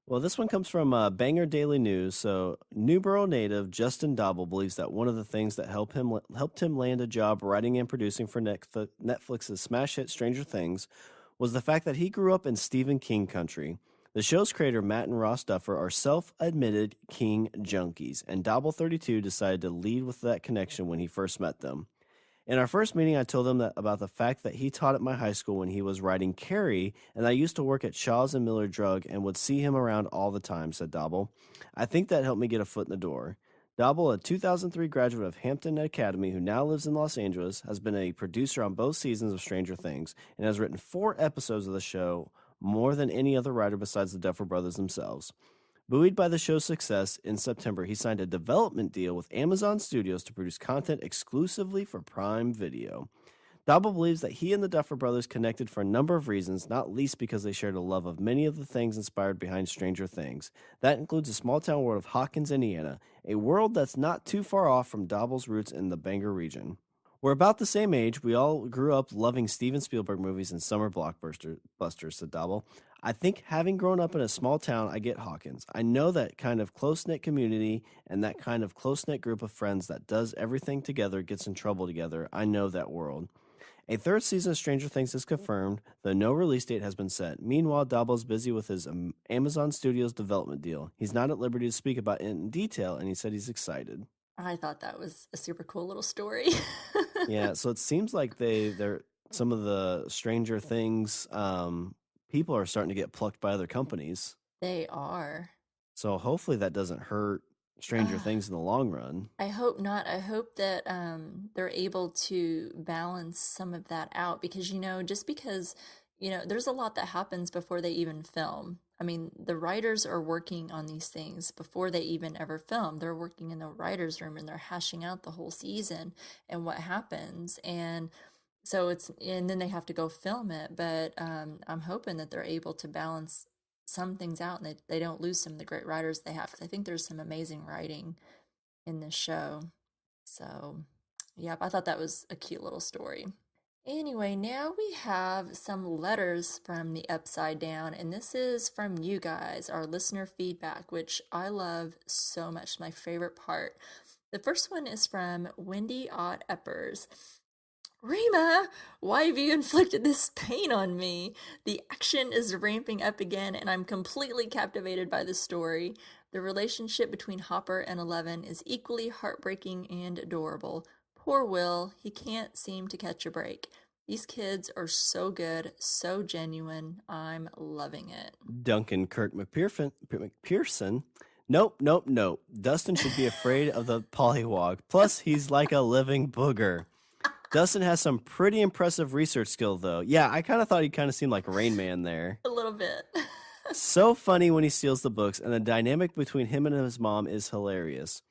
Well, this one comes from Bangor Daily News. So, Newborough native Justin Dobble believes that one of the things that helped him land a job writing and producing for Netflix's smash hit Stranger Things was the fact that he grew up in Stephen King country. The show's creator Matt and Ross Duffer are self-admitted King junkies, and Dobble32 decided to lead with that connection when he first met them. In our first meeting, I told him about the fact that he taught at my high school when he was writing Carrie, and I used to work at Shaw's and Miller Drug and would see him around all the time, said Dobble. I think that helped me get a foot in the door. Dobble, a 2003 graduate of Hampton Academy who now lives in Los Angeles, has been a producer on both seasons of Stranger Things and has written 4 episodes of the show, more than any other writer besides the Duffer Brothers themselves. Buoyed by the show's success, in September, he signed a development deal with Amazon Studios to produce content exclusively for Prime Video. Dobble believes that he and the Duffer Brothers connected for a number of reasons, not least because they shared a love of many of the things inspired behind Stranger Things. That includes the small-town world of Hawkins, Indiana, a world that's not too far off from Dobble's roots in the Bangor region. We're about the same age. We all grew up loving Steven Spielberg movies and summer blockbusters, said Dobble. I think having grown up in a small town, I get Hawkins. I know that kind of close-knit community and that kind of close-knit group of friends that does everything together, gets in trouble together. I know that world. A 3rd season of Stranger Things is confirmed, though no release date has been set. Meanwhile, Dobble's busy with his Amazon Studios development deal. He's not at liberty to speak about it in detail, and he said he's excited. I thought that was a super cool little story. Yeah, so it seems like they're some of the Stranger Things people are starting to get plucked by other companies. They are. So hopefully that doesn't hurt Stranger Things in the long run. I hope not. I hope that they're able to balance some of that out because, just because, there's a lot that happens before they even film. I mean, the writers are working on these things before they even ever film. They're working in the writer's room and they're hashing out the whole season and what happens. And so and then they have to go film it. But I'm hoping that they're able to balance some things out and they don't lose some of the great writers they have. Because I think there's some amazing writing in this show. So, yeah, I thought that was a cute little story. Anyway, now we have some letters from the Upside Down, and this is from you guys, our listener feedback, which I love so much, my favorite part. The first one is from Wendy Ott Eppers. Rima, why have you inflicted this pain on me? The action is ramping up again, and I'm completely captivated by the story. The relationship between Hopper and Eleven is equally heartbreaking and adorable. Poor Will, he can't seem to catch a break. These kids are so good, so genuine. I'm loving it. Duncan Kirk McPherson. Nope. Dustin should be afraid of the Pollywog. Plus, he's like a living booger. Dustin has some pretty impressive research skill, though. Yeah, I kind of thought he kind of seemed like Rain Man there. A little bit. So funny when he steals the books, and the dynamic between him and his mom is hilarious.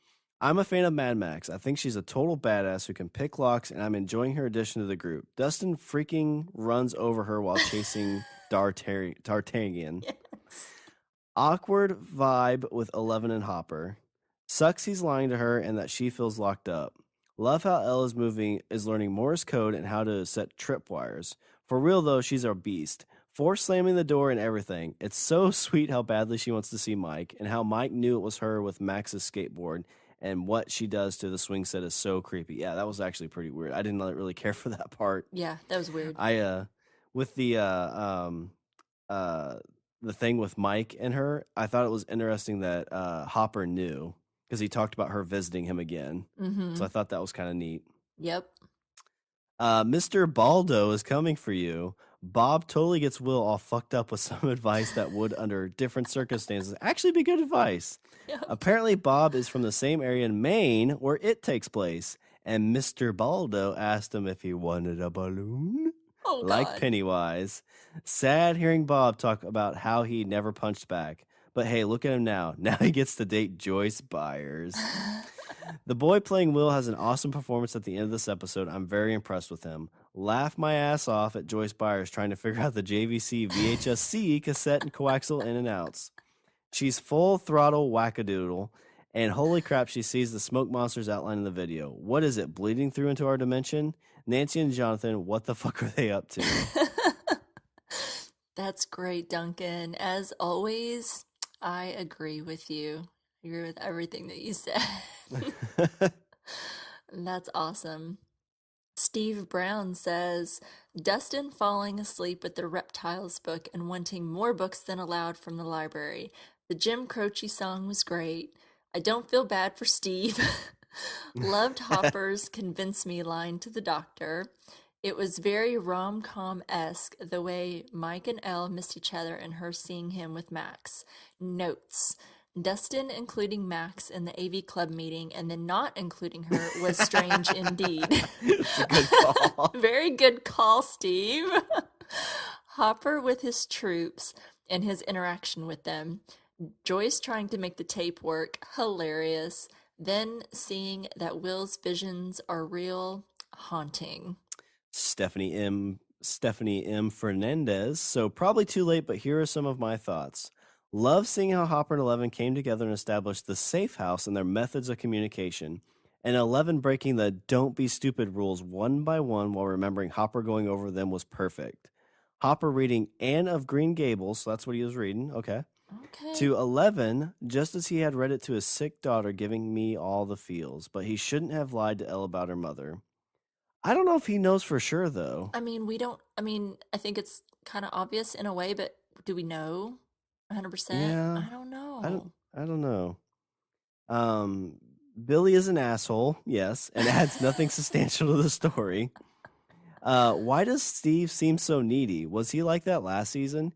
I'm a fan of Mad Max. I think she's a total badass who can pick locks, and I'm enjoying her addition to the group. Dustin freaking runs over her while chasing D'Artagnan. Yes. Awkward vibe with Eleven and Hopper. Sucks he's lying to her and that she feels locked up. Love how Elle is learning Morse code and how to set tripwires. For real though, she's a beast. Force slamming the door and everything. It's so sweet how badly she wants to see Mike, and how Mike knew it was her with Max's skateboard, and what she does to the swing set is so creepy. Yeah, that was actually pretty weird. I didn't really care for that part. Yeah, that was weird. With the thing with Mike and her, I thought it was interesting that Hopper knew, because he talked about her visiting him again. Mm-hmm. So I thought that was kind of neat. Yep. Mr. Baldo is coming for you. Bob totally gets Will all fucked up with some advice that would, under different circumstances, actually be good advice. Yep. Apparently, Bob is from the same area in Maine where it takes place, and Mr. Baldo asked him if he wanted a balloon. Oh, Like God. Pennywise. Sad hearing Bob talk about how he never punched back. But hey, look at him now. Now he gets to date Joyce Byers. The boy playing Will has an awesome performance at the end of this episode. I'm very impressed with him. Laugh my ass off at Joyce Byers trying to figure out the JVC VHS-C cassette and coaxial in and outs. She's full throttle wackadoodle, and holy crap, she sees the smoke monsters outlined in the video. What is it, bleeding through into our dimension? Nancy and Jonathan, what the fuck are they up to? That's great, Duncan. As always, I agree with you. I agree with everything that you said. That's awesome. Steve Brown says, Dustin falling asleep with the Reptiles book and wanting more books than allowed from the library. The Jim Croce song was great. I don't feel bad for Steve. Loved Hopper's convince me line to the doctor. It was very rom-com-esque, the way Mike and Elle missed each other and her seeing him with Max. Notes. Dustin including Max in the AV Club meeting and then not including her was strange indeed. It's a good call. Very good call, Steve. Hopper with his troops and his interaction with them. Joyce trying to make the tape work. Hilarious. Then seeing that Will's visions are real. Haunting. Stephanie M. Fernandez. So probably too late, but here are some of my thoughts. Love seeing how Hopper and Eleven came together and established the safe house and their methods of communication. And Eleven breaking the don't be stupid rules one by one while remembering Hopper going over them was perfect. Hopper reading Anne of Green Gables, so that's what he was reading, okay. To 11, just as he had read it to his sick daughter, giving me all the feels, but he shouldn't have lied to Elle about her mother. I don't know if he knows for sure, though. I think it's kind of obvious in a way, but do we know 100%? Yeah. I don't know. I don't know. Billy is an asshole, yes, and adds nothing substantial to the story. Why does Steve seem so needy? Was he like that last season?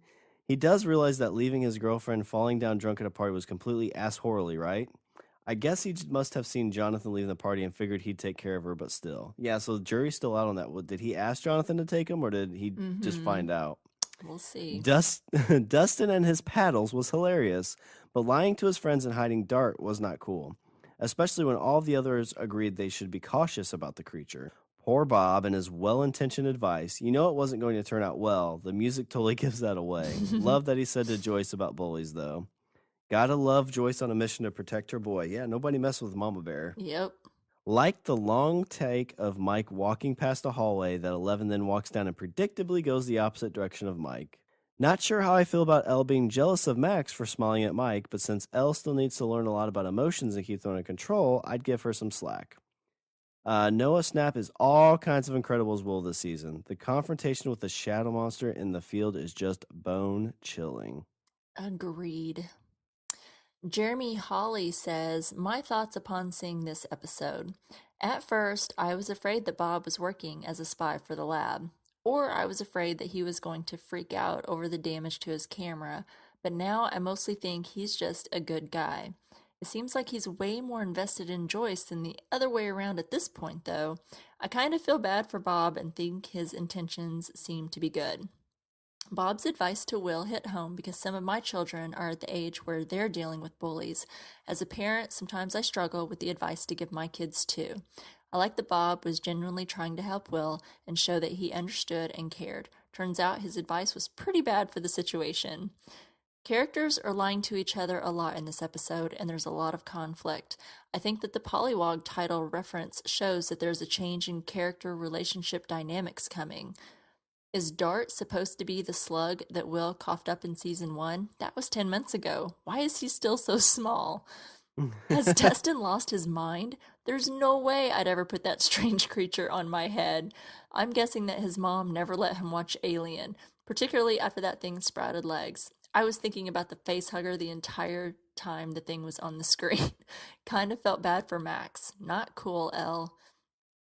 He does realize that leaving his girlfriend falling down drunk at a party was completely ass-horrily, right? I guess he must have seen Jonathan leaving the party and figured he'd take care of her, but still. Yeah, so the jury's still out on that. Did he ask Jonathan to take him, or did he just find out? We'll see. Dustin and his paddles was hilarious, but lying to his friends and hiding Dart was not cool, especially when all the others agreed they should be cautious about the creature. Poor Bob and his well-intentioned advice. You know it wasn't going to turn out well. The music totally gives that away. Love that he said to Joyce about bullies, though. Gotta love Joyce on a mission to protect her boy. Yeah, nobody messed with Mama Bear. Yep. Like the long take of Mike walking past a hallway that 11 then walks down and predictably goes the opposite direction of Mike. Not sure how I feel about Elle being jealous of Max for smiling at Mike, but since Elle still needs to learn a lot about emotions and keep them under control, I'd give her some slack. Noah Snap is all kinds of Incredibles wool this season. The confrontation with the shadow monster in the field is just bone chilling. Agreed. Jeremy Hawley says, my thoughts upon seeing this episode. At first, I was afraid that Bob was working as a spy for the lab, or I was afraid that he was going to freak out over the damage to his camera, but now I mostly think he's just a good guy. It seems like he's way more invested in Joyce than the other way around at this point, though. I kind of feel bad for Bob and think his intentions seem to be good. Bob's advice to Will hit home because some of my children are at the age where they're dealing with bullies. As a parent, sometimes I struggle with the advice to give my kids too. I like that Bob was genuinely trying to help Will and show that he understood and cared. Turns out his advice was pretty bad for the situation. Characters are lying to each other a lot in this episode, and there's a lot of conflict. I think that the Pollywog title reference shows that there's a change in character relationship dynamics coming. Is Dart supposed to be the slug that Will coughed up in season 1? That was 10 months ago. Why is he still so small? Has Dustin lost his mind? There's no way I'd ever put that strange creature on my head. I'm guessing that his mom never let him watch Alien, particularly after that thing sprouted legs. I was thinking about the face hugger the entire time the thing was on the screen. Kind of felt bad for Max. Not cool, Elle.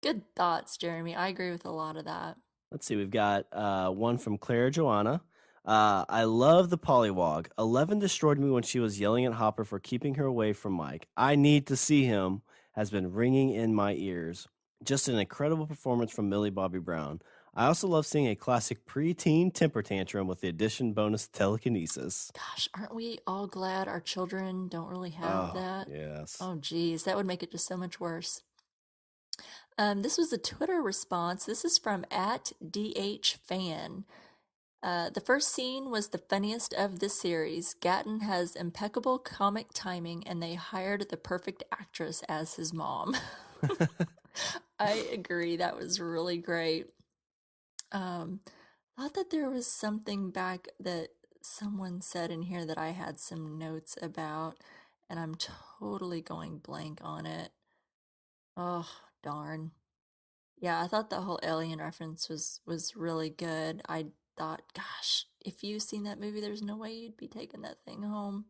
Good thoughts, Jeremy. I agree with a lot of that. Let's see. We've got one from Claire Joanna. I love the Pollywog. 11 destroyed me when she was yelling at Hopper for keeping her away from Mike. I need to see him has been ringing in my ears. Just an incredible performance from Millie Bobby Brown. I also love seeing a classic preteen temper tantrum with the addition bonus telekinesis. Gosh, aren't we all glad our children don't really have that? Yes. Oh, geez, that would make it just so much worse. This was a Twitter response. This is from @DHFan. The first scene was the funniest of this series. Gatton has impeccable comic timing, and they hired the perfect actress as his mom. I agree. That was really great. Thought that there was something back that someone said in here that I had some notes about, and I'm totally going blank on it. Oh, darn. Yeah, I thought the whole alien reference was really good. I thought, gosh, if you've seen that movie, there's no way you'd be taking that thing home.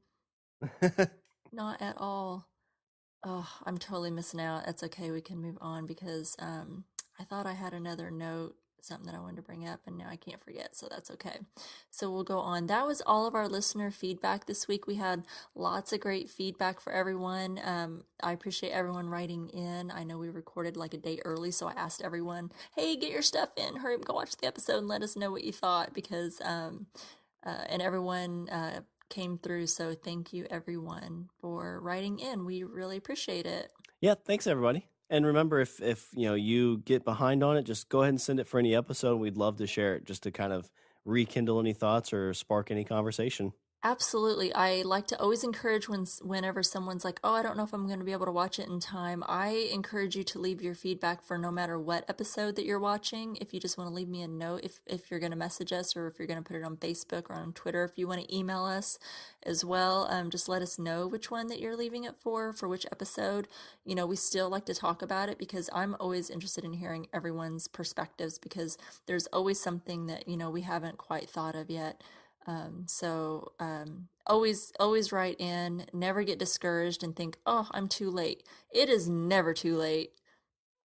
Not at all. Oh, I'm totally missing out. That's okay. We can move on because I thought I had another note, something that I wanted to bring up, and now I can't forget, so that's okay. So we'll go on. That was all of our listener feedback this week. We had lots of great feedback for everyone. I appreciate everyone writing in. I know we recorded like a day early, so I asked everyone, hey, get your stuff in. Hurry up, go watch the episode and let us know what you thought, because and everyone came through, so thank you everyone for writing in. We really appreciate it. Yeah, thanks everybody. And remember, if you get behind on it, just go ahead and send it for any episode. We'd love to share it just to kind of rekindle any thoughts or spark any conversation. Absolutely. I like to always encourage whenever someone's like, oh, I don't know if I'm going to be able to watch it in time. I encourage you to leave your feedback for no matter what episode that you're watching. If you just want to leave me a note, if you're going to message us, or if you're going to put it on Facebook or on Twitter, if you want to email us as well, just let us know which one that you're leaving it for which episode. We still like to talk about it because I'm always interested in hearing everyone's perspectives, because there's always something that, we haven't quite thought of yet. Always write in, never get discouraged and think, oh, I'm too late. It is never too late.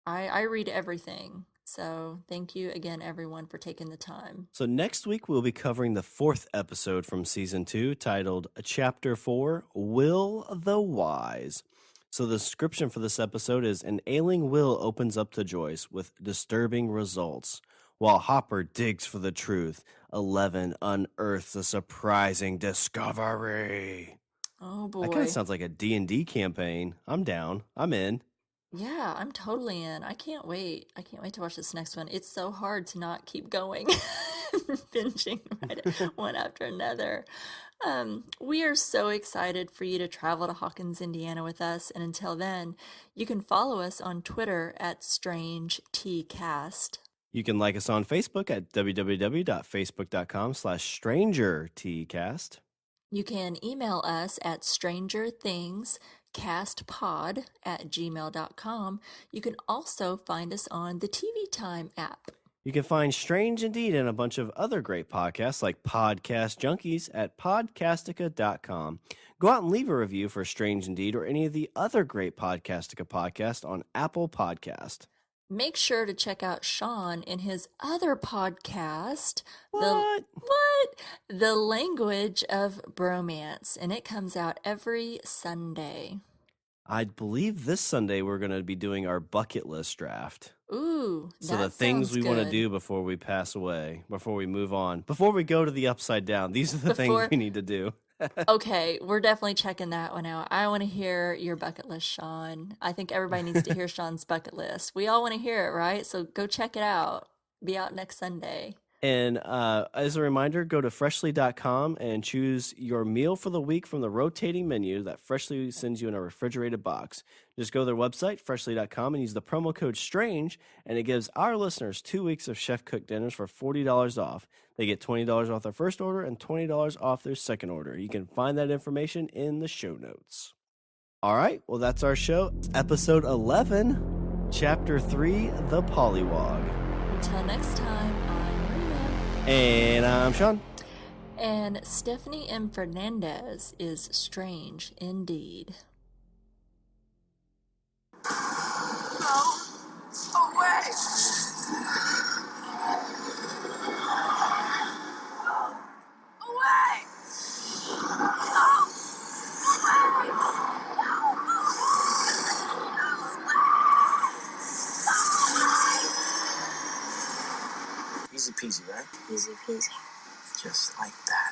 I read everything. So thank you again, everyone, for taking the time. So next week, we'll be covering the 4th episode from season 2, titled Chapter 4, Will the Wise. So the description for this episode is: an ailing Will opens up to Joyce with disturbing results. While Hopper digs for the truth, 11 unearths a surprising discovery. Oh boy. That kind of sounds like a D&D campaign. I'm down. I'm in. Yeah, I'm totally in. I can't wait. I can't wait to watch this next one. It's so hard to not keep going, binging one after another. We are so excited for you to travel to Hawkins, Indiana with us. And until then, you can follow us on Twitter @StrangeTcast. You can like us on Facebook at www.facebook.com/StrangerTcast. You can email us at strangerthings castpod@gmail.com. You can also find us on the TV Time app. You can find Strange Indeed and a bunch of other great podcasts like Podcast Junkies at podcastica.com. Go out and leave a review for Strange Indeed or any of the other great Podcastica podcasts on Apple Podcast. Make sure to check out Shawn in his other podcast, What? The Language of Bromance, and it comes out every Sunday. I believe this Sunday we're going to be doing our bucket list draft. Ooh, So that the things sounds we want to good. do before we pass away, before we move on, before we go to the upside down. These are the things we need to do. Okay, we're definitely checking that one out. I want to hear your bucket list, Shawn. I think everybody needs to hear Shawn's bucket list. We all want to hear it, right? So go check it out. Be out next Sunday. And as a reminder, go to freshly.com and choose your meal for the week from the rotating menu that Freshly sends you in a refrigerated box. Just go to their website, freshly.com, and use the promo code STRANGE, and it gives our listeners 2 weeks of chef-cooked dinners for $40 off. They get $20 off their first order and $20 off their second order. You can find that information in the show notes. All right, well, that's our show. Episode 11, Chapter 3, The Pollywog. Until next time, I'm Rima. And I'm Shawn. And Stephanie M. Fernandez is Strange Indeed. No. Away. Away. Easy peasy, right? Easy peasy. Just like that.